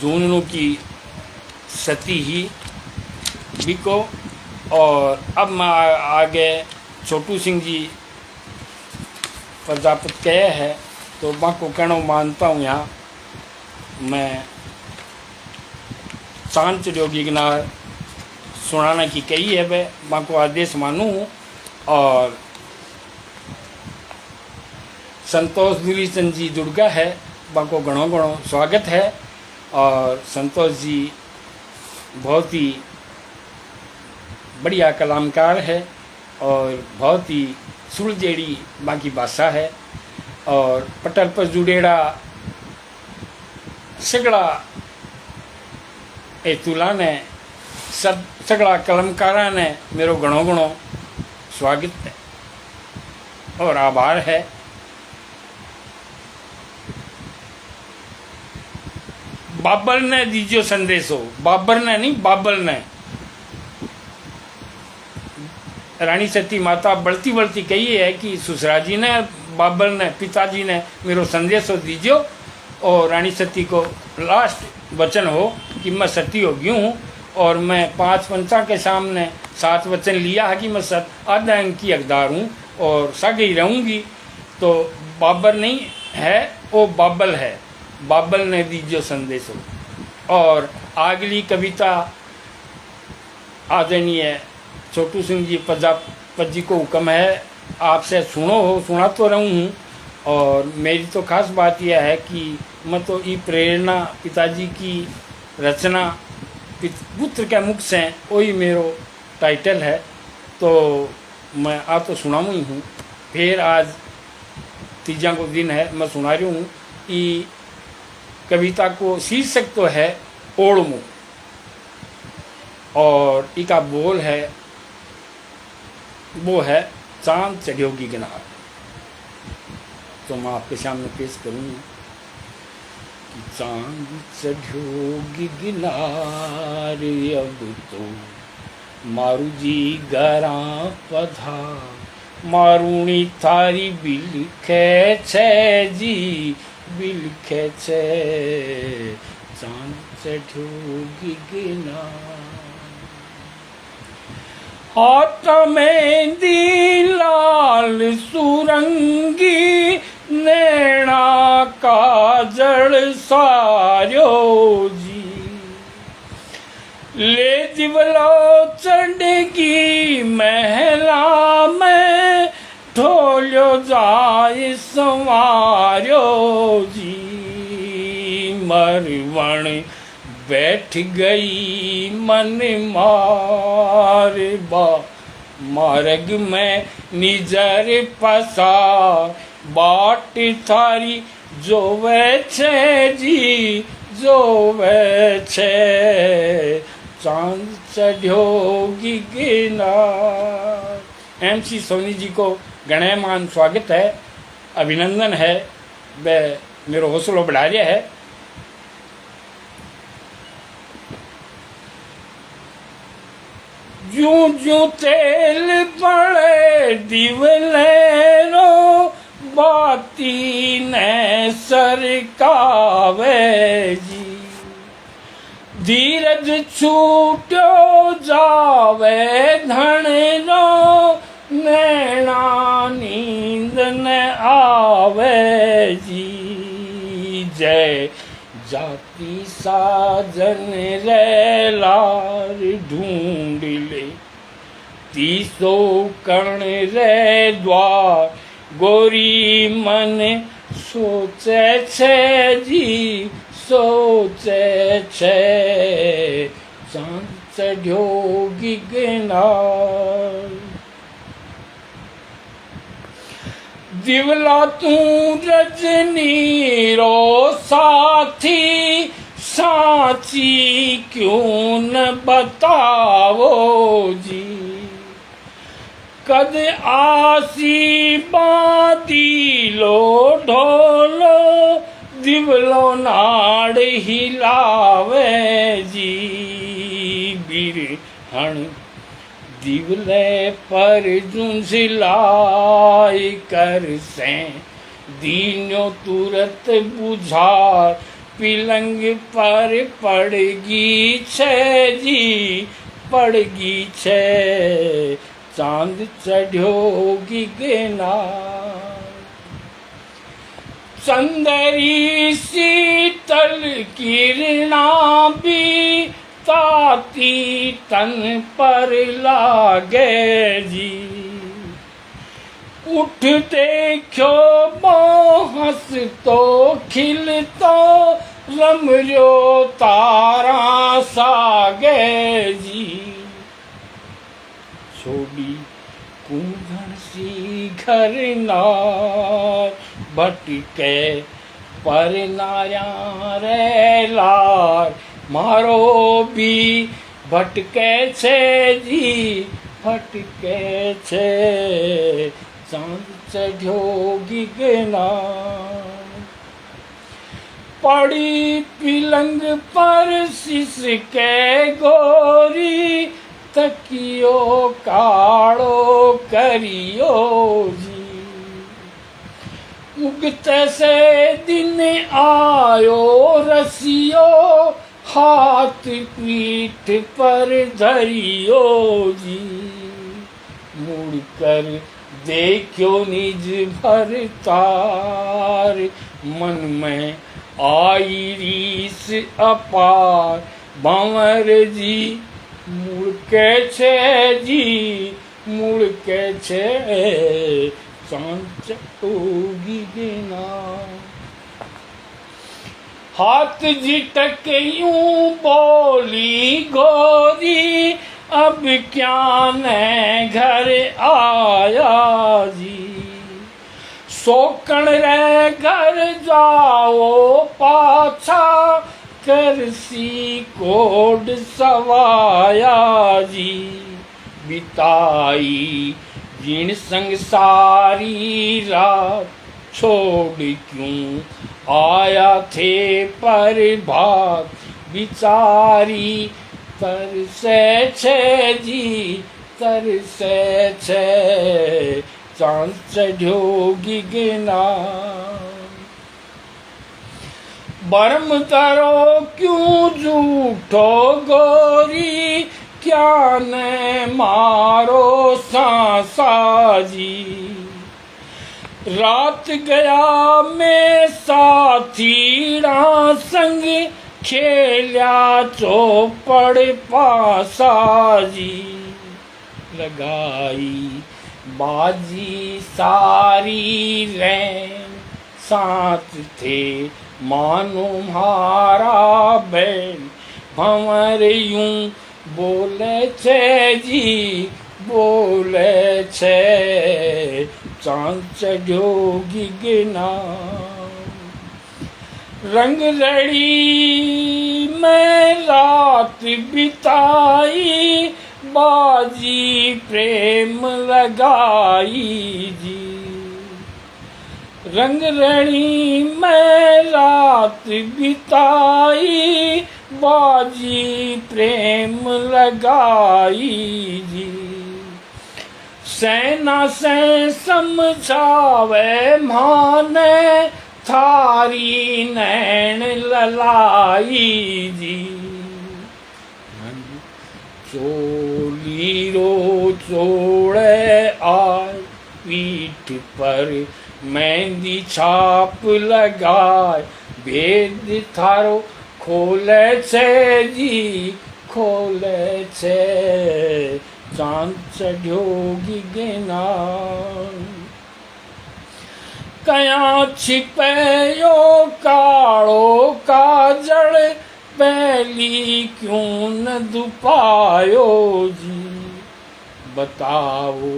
जूनू की सती ही बिको। और अब मैं आगे छोटू सिंह जी प्रजापत कहे है तो माँ को कहना मानता हूँ। यहाँ मैं शांत योगी गिनार सुनाना की कही है वह माँ को आदेश मानूँ। और संतोष दुरीचंद जी दुर्गा है, माँ को घणो घणो स्वागत है। और संतोष जी बहुत ही बढ़िया कलामकार है और बहुत ही सुलझेड़ी माँ की भाषा है। और पटल पर जुड़ेड़ा सगड़ा ए तुला ने सब सगड़ा कलमकारा ने मेरो घणो घणो स्वागत है और आभार है। बाबर ने दीजियो संदेशो, बाबर ने नहीं बाबर ने। रानी सती माता बढ़ती बढ़ती कही है कि सुसरा जी ने बाबर ने पिताजी ने मेरो संदेशो दीजियो। और रानी सती को लास्ट वचन हो कि मैं सती हो गई हूँ और मैं 5 पंचा के सामने 7 वचन लिया है कि मैं आधा अंक की हकदार हूँ और सागे ही रहूँगी। तो बाबर नहीं है, वो बाबल है। बाबल ने दीजियो संदेश हो। और अगली कविता आदरणीय छोटू सिंह जी प्रजापत जी को हुक्म है आपसे सुनो हो, सुना तो रहूँ हूँ। और मेरी तो खास बात यह है कि मैं तो ये प्रेरणा पिताजी की रचना पुत्र के मुख से वही मेरो टाइटल है। तो मैं आप तो सुनाऊँ ही हूँ। फिर आज तीजा को दिन है, मैं सुना रही हूँ। ये कविता को शीर्षक तो है ओड़मू और इसका बोल है वो है चांद चढ़ोगी किनार। तो मैं आपके सामने पेश करूँगी कि चांद चढ़ोगी किनार अब तो मारू जी गरा पधा, मारूणी थारी बिलखे छे जी बिलखे छे, चांद चढ़ोगी किनार। हाथ में दी लाल सुरंगी, नैना काजल सार्यो जी, ले दिवलो चढ़गी महला में, ढोलो जाए संवार्यो जी, मरवण बैठ गई मन मार बा, मार्ग में निजर पसा, बाट थारी जोवे छे जी जोवे छे, चांद चढ़ियो गिरनार। MC सोनी जी को गणयमान स्वागत है, अभिनंदन है, वे मेरो हौसलो बढ़ा रहा है। जूं जूं तेल पड़े दिवलेरो, बाती ने सरकावे जी। धीरज छूटो जावे धणनो, नैना नींद न आवे जी। जय जाति साजन रे लार ढूंढ ले, तीसो कर्ण रे द्वार गोरी मन सोचे छे जी, सोचे छे। चांद चढ़ियो गिरनार, दिवला तू रजनी रो साथी, साची क्यों न बतावो जी। कद आसी बादी लो ढोलो, दिवलो नाड़ हिलावे जी। बिरहण दिवले पर जुंझलाई कर से, दीन्यो तुरत बुझार, पिलंग पर पड़गी छे जी, पड़गी छे। चांद चढ़ियो गिरनार, चंदरी शीतल किरणा भी, ताती तन पर लागे जी। उठ देखो हंस तो खिलतो, रमरियो तारा सागे जी। छोड़ी कुंभन सी घर नार, भटके पर नाया रे लार, मारो भी भटके छे जी, भटके छे। चांद चढ़ियो गिरनार, पड़ी पिलंग पर सिसके गोरी, तकियो काड़ो करियो जी। उगते से दिन आयो रसियो, हाथ पीठ पर धरियो जी। मुड़ कर देखो निज भरतार, मन में आई रीस अपार। बांवर जी मुड़ के छे जी, मुड़ के छे। चांद चढ़ियो गिरनार, हाथ झिटक यूं बोली गोरी, अब क्या ने घर आया जी। सोकण रे घर जाओ पाछा, करसी कोड सवाया जी। बिताई जिन संसारी रात, छोड़ क्यों आया थे पर भाग। बिचारी तरसे छे जी, तरसे छे। चांद चढ़ियो गिरनार, बरम तरो क्यों झूठो गोरी, क्या ने मारो सांसा जी। रात गया मैं साथीड़ा संग, खेल्या चौपड़ पासा जी। लगाई बाजी सारी रैन, साथ थे मानो मारा बैन। भंवर यूं बोले छे जी, बोले छे। चांद चढ़ियो गिरनार, रंग रड़ी में रात बिताई, बाजी प्रेम लगाई जी। रंग रड़ी में रात बिताई, बाजी प्रेम लगाई जी। सेना से समझावे माने, थारी नैन ललाई जी। चोली रो चोड़े आय, पीठ पर मेहंदी छाप लगाए, भेद थारो खोले छे जी, खोले छे चांद चढ़ोगी गिनार। कया छिपे यो कालो काजल, पहली क्यों न दुपायो जी। बताओ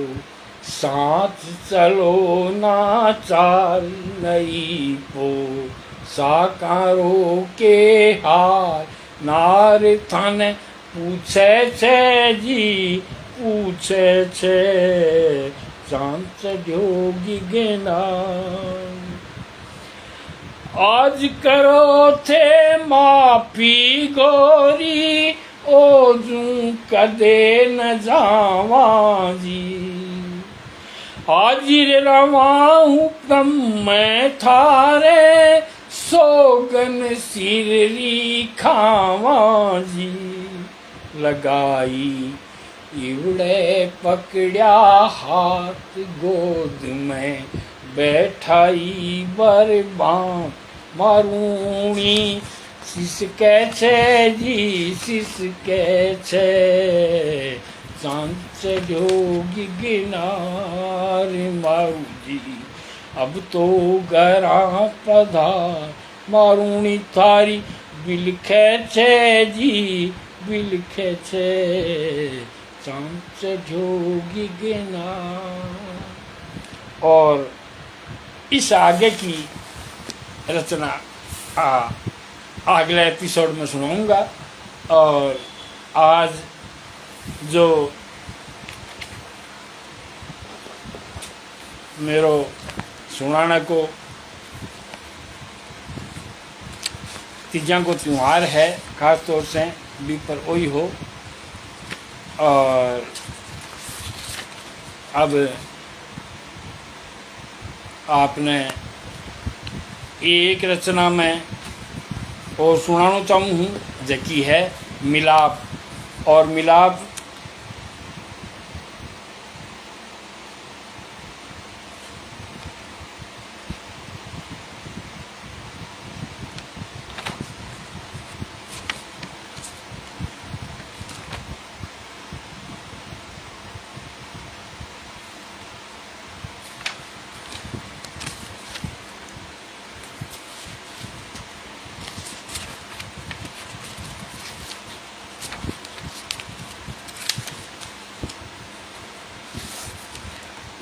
साथ चलो ना चाल, नई पो साकारो के हार। नार थाने पूछे छे जी, पूछे छे चांद चढ़ोगी गिनार। आज करो थे माफी गोरी, ओजू कदे न जावा जी। हाजिर रवा हुक्म मैं थारे, सोगन सिररी खावा जी। लगाई इवड़े पकड़िया हाथ, गोद में बैठाई बरबां मारूणी। सिसके छे जी, सिसके छे चांद चढ़ोगी गिनार मारू जी। अब तो गरा पधार, मारूणी थारी बिलखे छे जी, बिलखे छे चांद चढ़ोगी गिनार। और इस आगे की रचना अगले एपिसोड में सुनाऊंगा। और आज जो मेरो सुनाने को तीजा को त्यौहार है, खास तौर से भी पर वही हो। और अब आपने एक रचना में और सुनाना चाहूँ हूँ, जकी है मिलाप। और मिलाप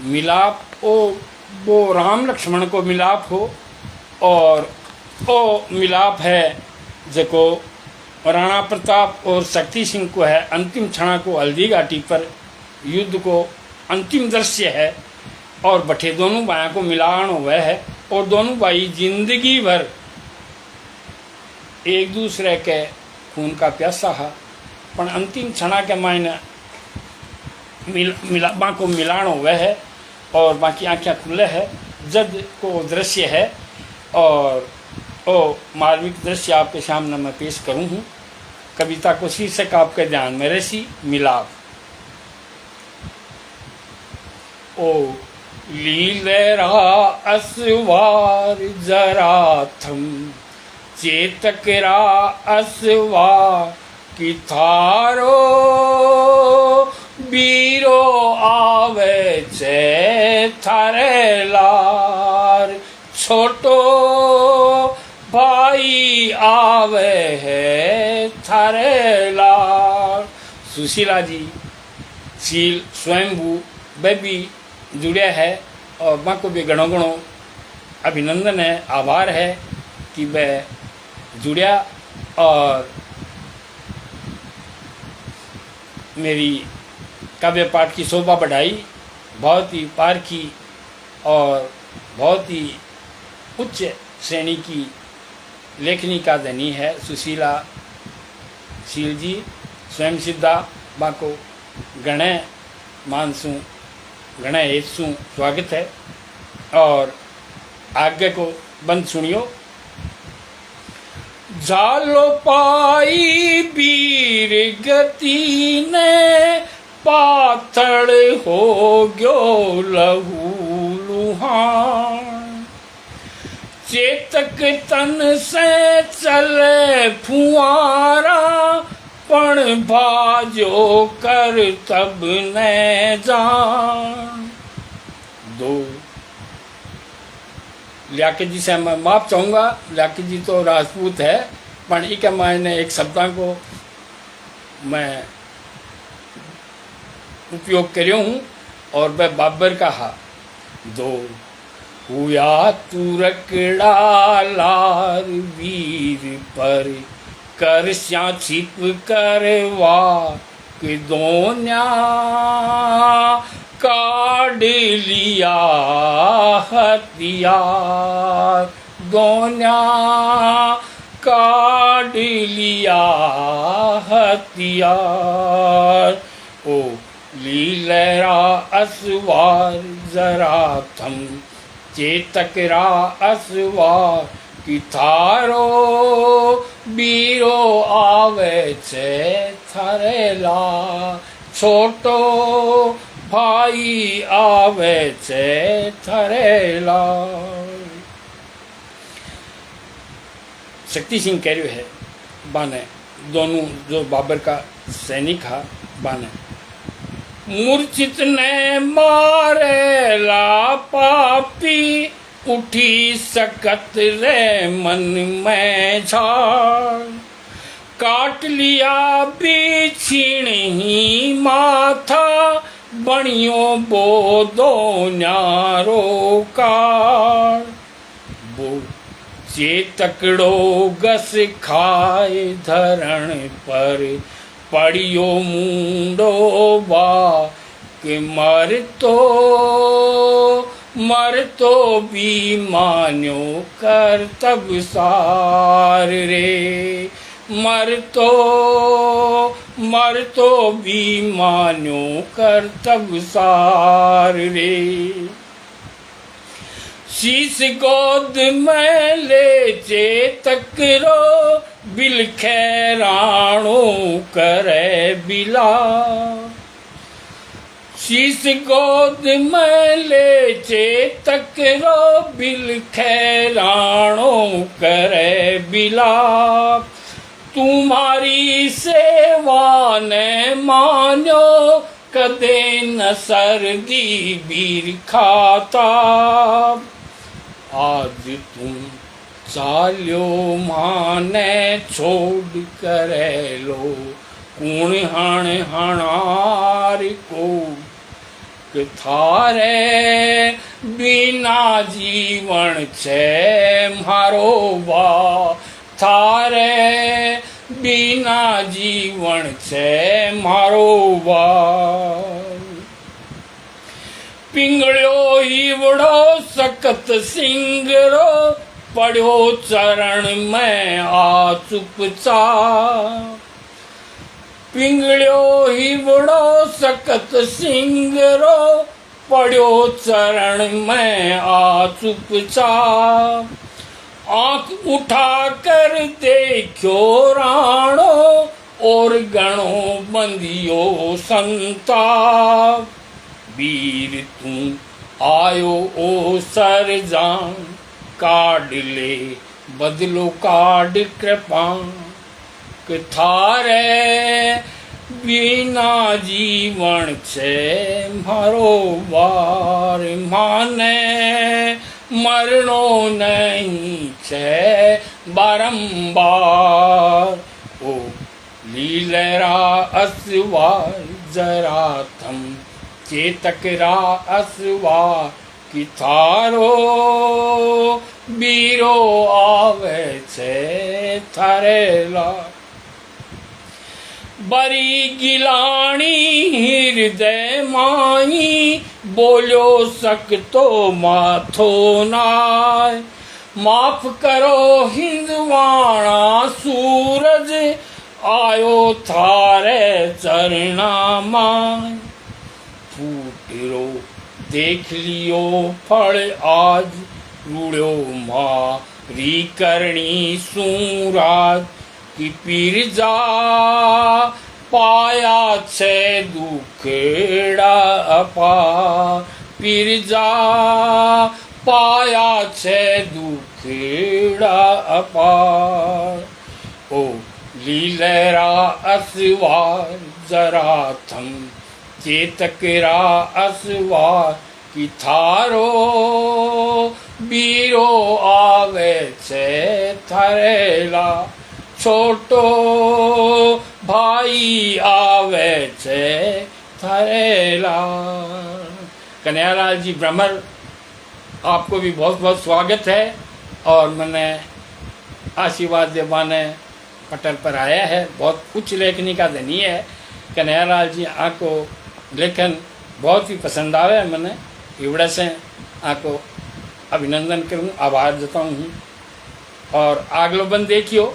मिलाप वो राम लक्ष्मण को मिलाप हो। और वो मिलाप है जको राणा प्रताप और शक्ति सिंह को है। अंतिम क्षण को हल्दी घाटी पर युद्ध को अंतिम दृश्य है। और बठे दोनों भाइयों को मिलान हुआ है। और दोनों भाई जिंदगी भर एक दूसरे के खून का प्यासा है, पर अंतिम क्षण के मायने मिला को मिलान हुआ है। और बाकी आँखें खुले है जद को दृश्य है। और वो मार्मिक दृश्य आपके सामने मैं पेश करूँ हूँ। कविता को शीर्षक आपके ध्यान में रसी मिलाप। ओ लीलेरा असवार जरा थम, चेतकरा असवार की थारो, बीरो आवे छे थारे लार, छोटो भाई आवे है थारे लार। सुशीला जी शील स्वयंभू बेबी जुड़े है। और माँ को भी घणो घणो अभिनंदन है, आभार है कि वह जुड़िया और मेरी काव्य पाठ की शोभा बढ़ाई। बहुत ही पारखी और बहुत ही उच्च श्रेणी की लेखनी का धनी है सुशीला शील जी। स्वयं सिद्धा बाको गणे मानसू गणे हेसू स्वागत है और आगे को बंद सुनियो। झालो पाई वीर गति ने पाथड़ हो गयो लहू लुहान। चेतक तन से चले फुआरा पण भाजो कर तब न जान। दो लियाकत जी से मैं माफ चाहूँगा। लियाकत जी तो राजपूत है पर इके मैंने एक शब्दा को मैं उपयोग करियो हूँ और वह बाबर का हा। दो हुआ तुरकड़ा लार वीर पर कर स्या छिप करवा कि दोन्या काढ़ लिया हथियार। दोन्या काढ़ लिया हथियार। ओ लीलरा असवार जरा थम चेतकरा असवार कि थारो बीरो आवे छे थरेला। छोटो भाई आवे छे थरेला। शक्ति सिंह कह रहे है बाने दोनों जो बाबर का सैनिक हा बाने मूर्छित ने मारेला पापी उठी सकत रे मन में झाड़। काट लिया बिछिण ही माथा बणियो बोदो न्यारो काड़। बो चेतकड़ो गस खाए धरण पर पड़ियो मुंडो बा कि मर तो भी मान्यो कर्तब सार रे। मर तो भी मान्यो कर्तब सार रे। शीश गोद में ले चेतकरो बिलखे राणो करे बिला। शीश गोद में ले चेतकरो बिलखे राणो करे बिला। तुम्हारी सेवा ने मान्यो कदे न सर्दी बीर खाता। आज तुम चाल्यो माने छोड़ करे लो कूण हण हणार को कि थारे बिना जीवन छे मारो बा। थारे बिना जीवन छे मारो बा। पिंगड़ो हीवड़ो सकत सिंगरो पड़ो चरण में आ चुपचाप। पिंगड़ो हीवड़ो सकत सिंगरो पड़ो चरण में आ चुपचाप। आंख उठा कर देखो राणो और गणो बंदियो संताप। वीर तू आयो ओ सरजान काढ़ ले बदलो काढ़ कृपा। कि थारे बिना जीवन छे मारो बार। माने मरणो नहीं छे बारंबार। ओ लीलरा असवार जरा थम चेतकरा असवार कि थारो बीरो आवे छे थारेला। बरी गिलाणी हृदय माई बोलो सकतो माथो नाय। माफ करो हिंदवाणा सूरज आयो थारे चरणा माय। फूटरो देख लियो फल आज रूड़ो मारी करणी सूराज। कि पीर जा पाया छे दुखेड़ा अपार। पीर जा पाया छे दुखेड़ा अपार। ओ लीलरा असवार जरा थम चेतकरा असवार। कि थारो बीरो आवे छे थारेला। छोटो भाई आवे छे थारेला। कन्हैयालाल जी ब्रह्मर, आपको भी बहुत बहुत स्वागत है। और मैंने आशीर्वाद देवाने पटल पर आया है। बहुत उच्च लेखनी का धनी है कन्हैयालाल जी। आपको लेखन बहुत ही पसंद आवे। मैंने इवड़े से आपको अभिनंदन करूँ, आभार जताऊँ। और आगलो बंद देखियो।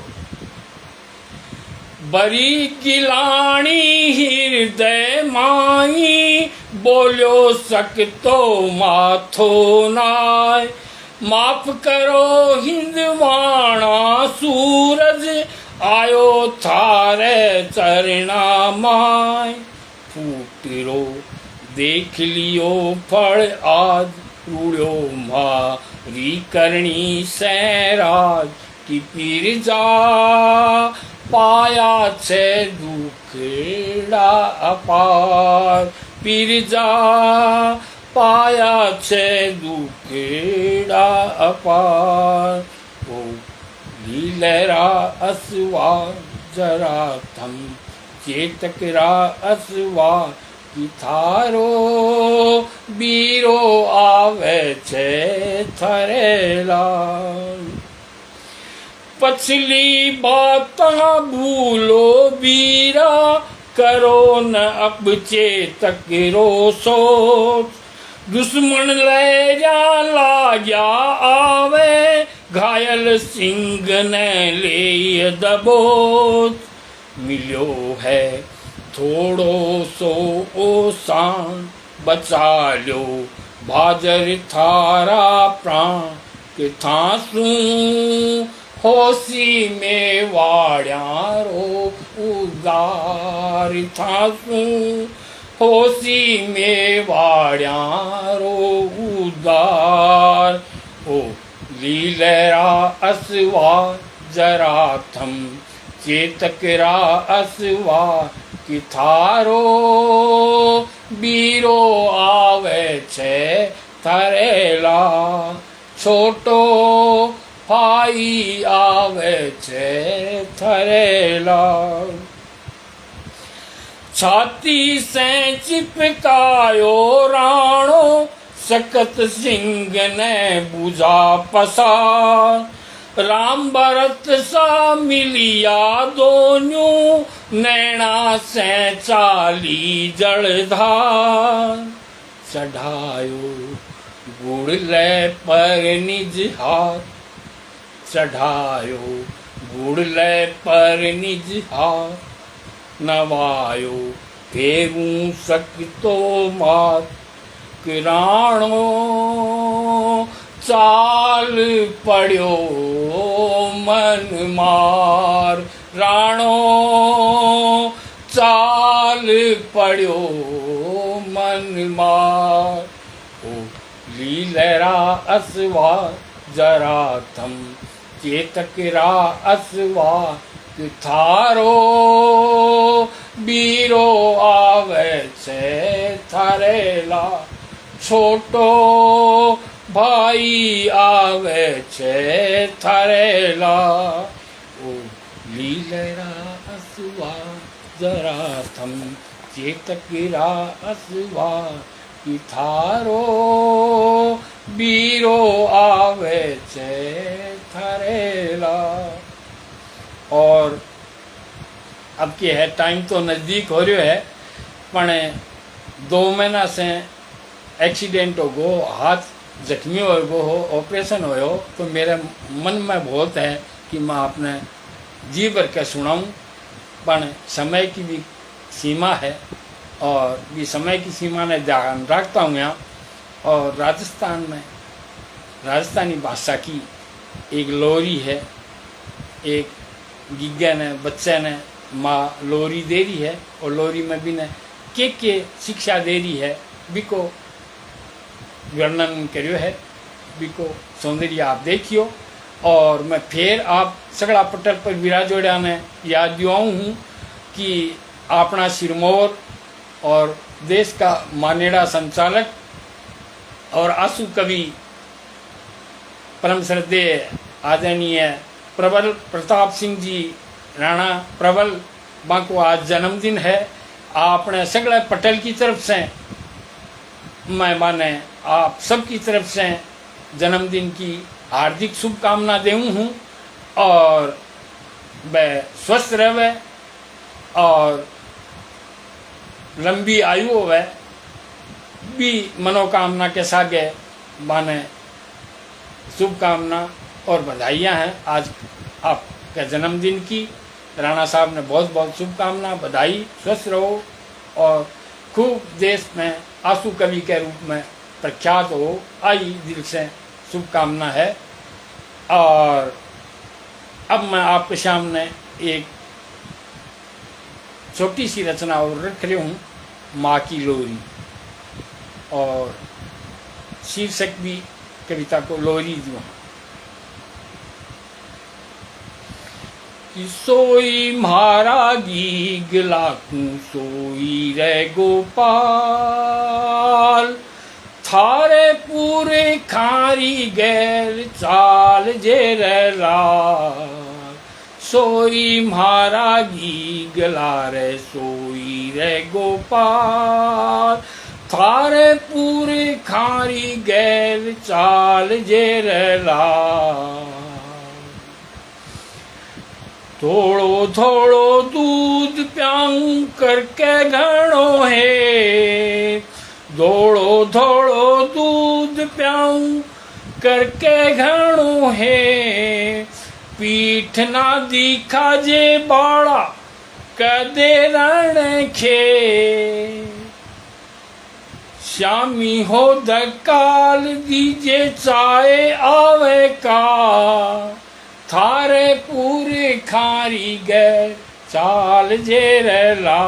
बरी गिलाणी हृदय माई बोलो सकतो माथो नाय। माफ करो हिंदवाणा सूरज आयो थारे चरणा माय। फूटरो देख लियो फल आज रूड़ो मारी करणी सैराज। कि पीर जा पाया छे दुखेड़ा अपार। पीर जा पाया छे दुखेड़ा अपार। ओ लीलरा असवार जरा थम चेतकरा असवार। कि थारो बीरो आवे छे थारेला। पछली बातां भूलो बीरा करो न अब चेतकरो सोच। दुश्मन ले जा लाग्या आवे घायल सिंह ने ले दबोच। मिलो है थोड़ो सो ओसान बचा लो भाजर थारा प्राण। के थासू होसी में वाड़्यारो उदार। थासू होसी में वाड़्यारो उदार। ओ लीलरा असवार जरा थम चेतकरा असवार। कि थारो बीरो आवे छे थारेला। छोटो भाई आवे छे थारेला। छाती से चिपकायो राणो सकत सिंह ने बुझा पसार। राम भरत सा मिलिया दोन्यों नैना से चाली जलधार। चढ़ायो गुड़ ले पर निज हाथ। चढ़ायो गुड़ ले पर निज हाथ। नवायो फेरू सकतो मात। किराणो चाल पड़ो मन मार। राणो चाल पड़ो मन मार। ओ लीलरा असवार जरा थम चेतकरा असवार। कि थारो बीरो आवे छे थारेला। छोटो भाई आवे छे थारेला। ओ लीलरा असवार जरा थम चेतकरा असवार। कि थारो बीरो आवे छे थारेला। और अब के है टाइम तो नज़दीक हो रहा है, पण 2 महीना से एक्सीडेंट हो गो, हाथ जख्मी हो गो हो, ऑपरेशन हो, तो मेरे मन में बहुत है कि मैं अपने जी भर के सुनाऊँ, पण समय की भी सीमा है और भी समय की सीमा ने ध्यान रखता हूँ यहाँ। और राजस्थान में राजस्थानी भाषा की एक लोरी है, एक गिग्गा ने बच्चे ने माँ लोरी दे रही है, और लोरी में भी ने के शिक्षा दे रही है, बिको वर्णन करियो है, बिको सौंदर्य आप देखियो। और मैं फिर आप सगड़ा पटल पर विराजोड़ा ने याद दिवाऊँ हूँ कि अपना सिरमौर और देश का मानेड़ा संचालक और आंसू कवि परम श्रद्धेय आदरणीय प्रबल प्रताप सिंह जी राणा प्रबल, बाको आज जन्मदिन है। आपने सगड़ा पटेल की तरफ से, मैं माने आप सबकी तरफ से जन्मदिन की हार्दिक शुभकामना देऊँ हूँ, और वह स्वस्थ रहे और लंबी आयु होवे, भी मनोकामना के सागे माने शुभकामना और बधाइयाँ हैं आज आपके जन्मदिन की। राणा साहब ने बहुत बहुत शुभकामना, बधाई, स्वस्थ रहो और खूब देश में आंसू कवि के रूप में प्रख्यात हो, आई दिल से शुभकामना है। और अब मैं आपके सामने एक छोटी सी रचना और रख रही हूँ, माँ की लोरी, और शीर्षक भी कविता को लोरी दियो। कि सोई म्हारा गीग लाखू सोई रे गोपाल, थारे पूरे खारी गैर चाल जे रे लाल। सोई म्हारा गीग लारे सोई रे गोपाल, थारे पूरे खारी गैर चाल जे रे लाल। थोड़ो थोड़ो दूध प्याऊं करके घणो है, थोड़ो थोड़ो दूध प्याऊं करके घणो है। पीठ ना दिखा जे बाड़ा कदे रण खे, श्यामी हो दकाल दीजे चाय आवे का। थारे पूरे खारी गए चाल जे ला,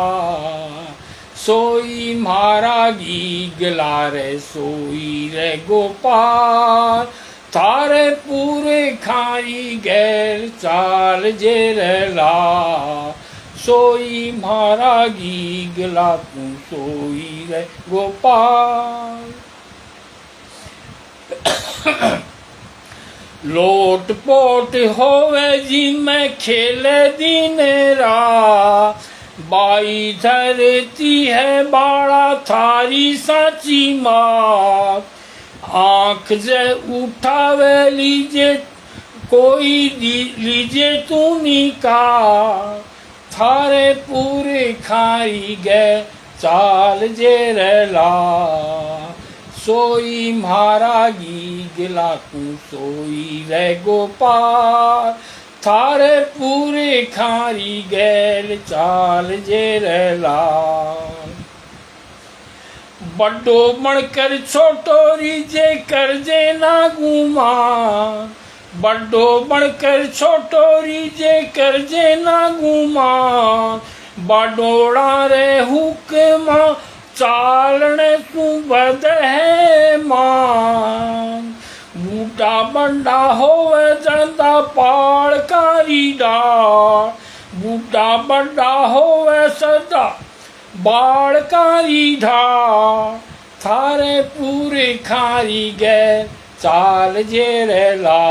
सोई म्हारा गीग लारे सोई रे गोपाल। थारे पूरे खारी गैर चाल जे ला, सोई म्हारा गीग ला तू सोई रे गोपाल। लोट पोट होवे जी में खेले दिन रा, बाई धरती है बाड़ा थारी साची मात। आँख जे उठावे लीजे कोई लीजे तू निका, थारे पूरे खाई गए चाल जे ला, सोई म्हारा गीग लाकू सोई रे गोपाल। थारे पूरे खारी गैल चाल जे ला, बड्डो बनकर छोटो रीजे करजे ना गुमान। बड्डो बनकर छोटो रीजे करजे ना गुमान। बडोड़ा रे हुक्मा चालने तू बद है मान। बूटा बंडा होवे जनता पाड़ कारी डाल, बूटा बंडा होवे सदा बाड़ कारी ढाल। थारे पूरे खारी गए चाल जे ला,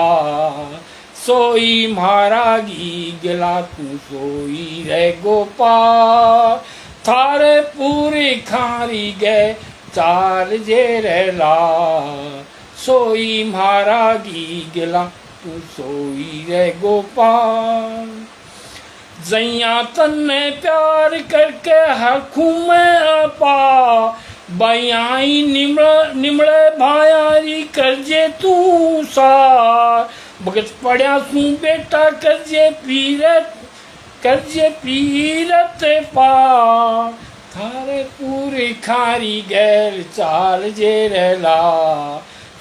सोई म्हारा गीग ला तू सोई रे गोपाल। थारे पूरे खारी गए चाल जे रहला सोई मारा गी गिला तू सोई रे गोपाल जैया तन्ने प्यार करके हरखू में अपा बयाई निमड़े भायारी करजे तू सार भगत पढ़िया सू बेटा करजे पीरत पा थारे पूरी खारी गैर चाल जे रहला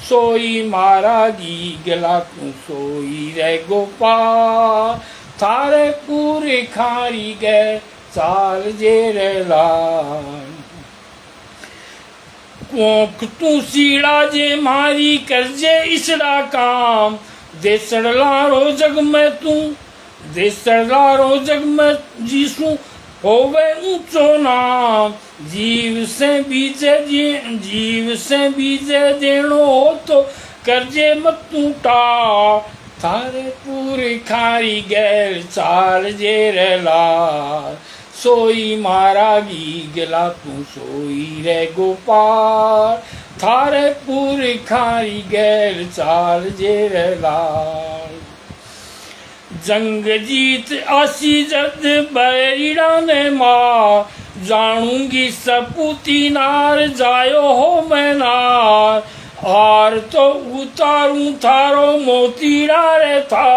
सोई मारा गी गला तू सोई रे गोपाल थारे पूरी खारी गैर चाल जे रहला कोंक तू सीड़ा जे मारी करजे इसड़ा काम देसड़ लारो जग में तू देसड़ लारो जग में जीसू होवे ऊंचो नाम जीव से बीजे देनो हो तो करजे मत टूटा थारे पूरी खारी गैर चाल जे रहला सोई मारा गी गिला तू सोई रे गोपाल थारे पूरी खारी गैर चाल जे रहला जंग जीत आसी जद बैरीड़ा ने मार जानूंगी सपूती नार जायो हो मैं नार और तो उतारूं थारो मोतीड़ा रे था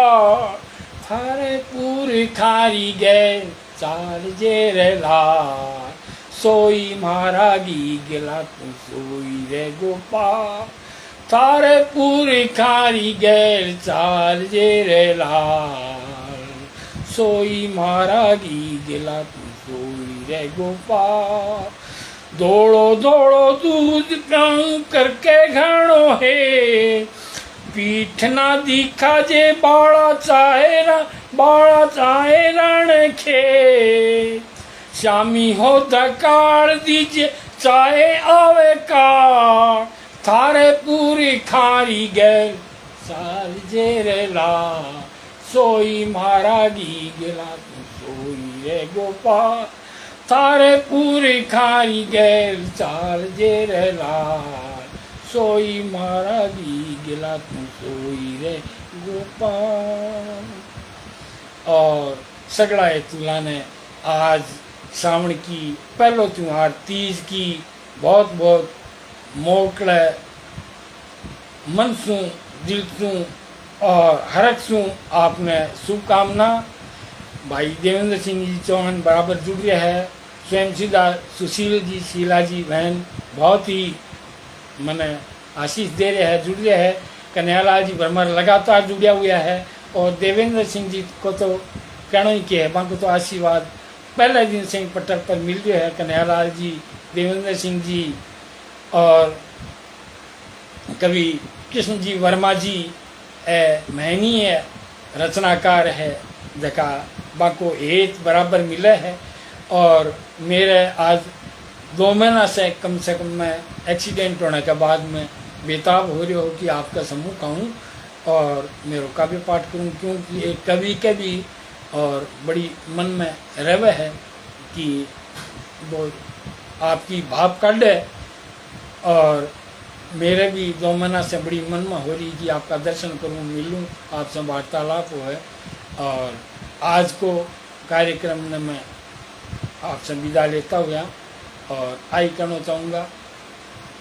थारे पूरी खारी गए चाल जे रहला सोई मारा गी गिला तू सोई रे गोपाल थारे पूरी खारी गैर चाल जे रहला सोई मारा गी गिला तू सोई रे गोपाल दौड़ो दौड़ो दूध प्याऊं करके घाणो है पीठ ना दिखा जे बाड़ा चाहे रण खे शामी हो धकाड़ दीजे चाहे आवे का थारे पूरी खारी गैर चाल जे रहला सोई मारा गी गिला तू सोई रे गोपाल थारे पूरी खारी गैर चाल जे रहला सोई मारा गी गिला तू सोई रे गोपाल। और सगड़ा तुला ने आज सावण की पहलो त्योहार तीज की बहुत बहुत मोकड़े मन सू दिल सू और हरक सू आपने शुभकामना। भाई देवेंद्र सिंह जी चौहान बराबर जुड़ रहे है, स्वयं सीधा सुशील जी शीला जी बहन बहुत ही मने आशीष दे रहे हैं, जुड़ रहे हैं। कन्हैयालाल जी भरमर लगातार जुड़ा हुआ है और देवेंद्र सिंह जी को तो कहना ही क्या है, बाकी तो आशीर्वाद पहले दिन सिंह पट्टर पर मिल रहे है। कन्हैयालाल जी, देवेंद्र सिंह जी और कवि कृष्ण जी वर्मा जी महनीय रचनाकार है जका बाको हेत बराबर मिले है। और मेरे आज 2 महीना से कम मैं एक्सीडेंट होने के बाद में बेताब हो रही हो कि आपका समूह कहूँ और मेरे काव्य पाठ करूँ, क्योंकि एक कवि के भी और बड़ी मन में रवे है कि वो आपकी भाव काढ़ है। और मेरे भी 2 महीना से बड़ी मन में हो रही कि आपका दर्शन करूं, मिलूं, आपसे वार्तालाप हो है। और आज को कार्यक्रम में मैं आपसे विदा लेता हुआ और आई कहना चाहूँगा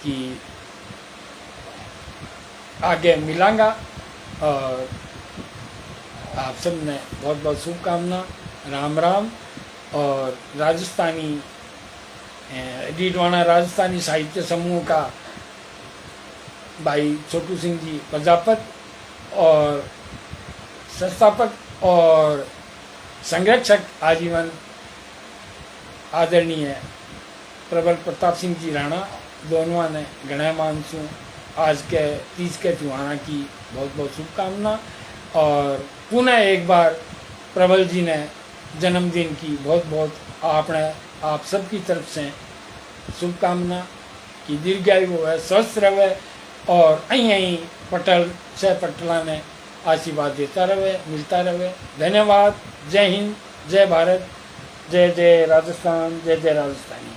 कि आगे मिलांगा। और आप सब ने बहुत बहुत शुभकामना, राम राम। और राजस्थानी डीडवाना राजस्थानी साहित्य समूह का भाई छोटू सिंह जी प्रजापत और संस्थापक और संरक्षक आजीवन आदरणीय प्रबल प्रताप सिंह जी राणा, दोनों ने गणय मानसू आज के तीज के त्योहार की बहुत बहुत शुभकामना। और पुनः एक बार प्रबल जी ने जन्मदिन की बहुत बहुत आप सबकी तरफ से शुभकामना कि दीर्घायु हो, स्वस्थ रहे और अं पटल से पटला ने आशीर्वाद देता रहे, मिलता रहे। धन्यवाद। जय हिंद, जय भारत, जय जय राजस्थान, जय जय राजस्थानी।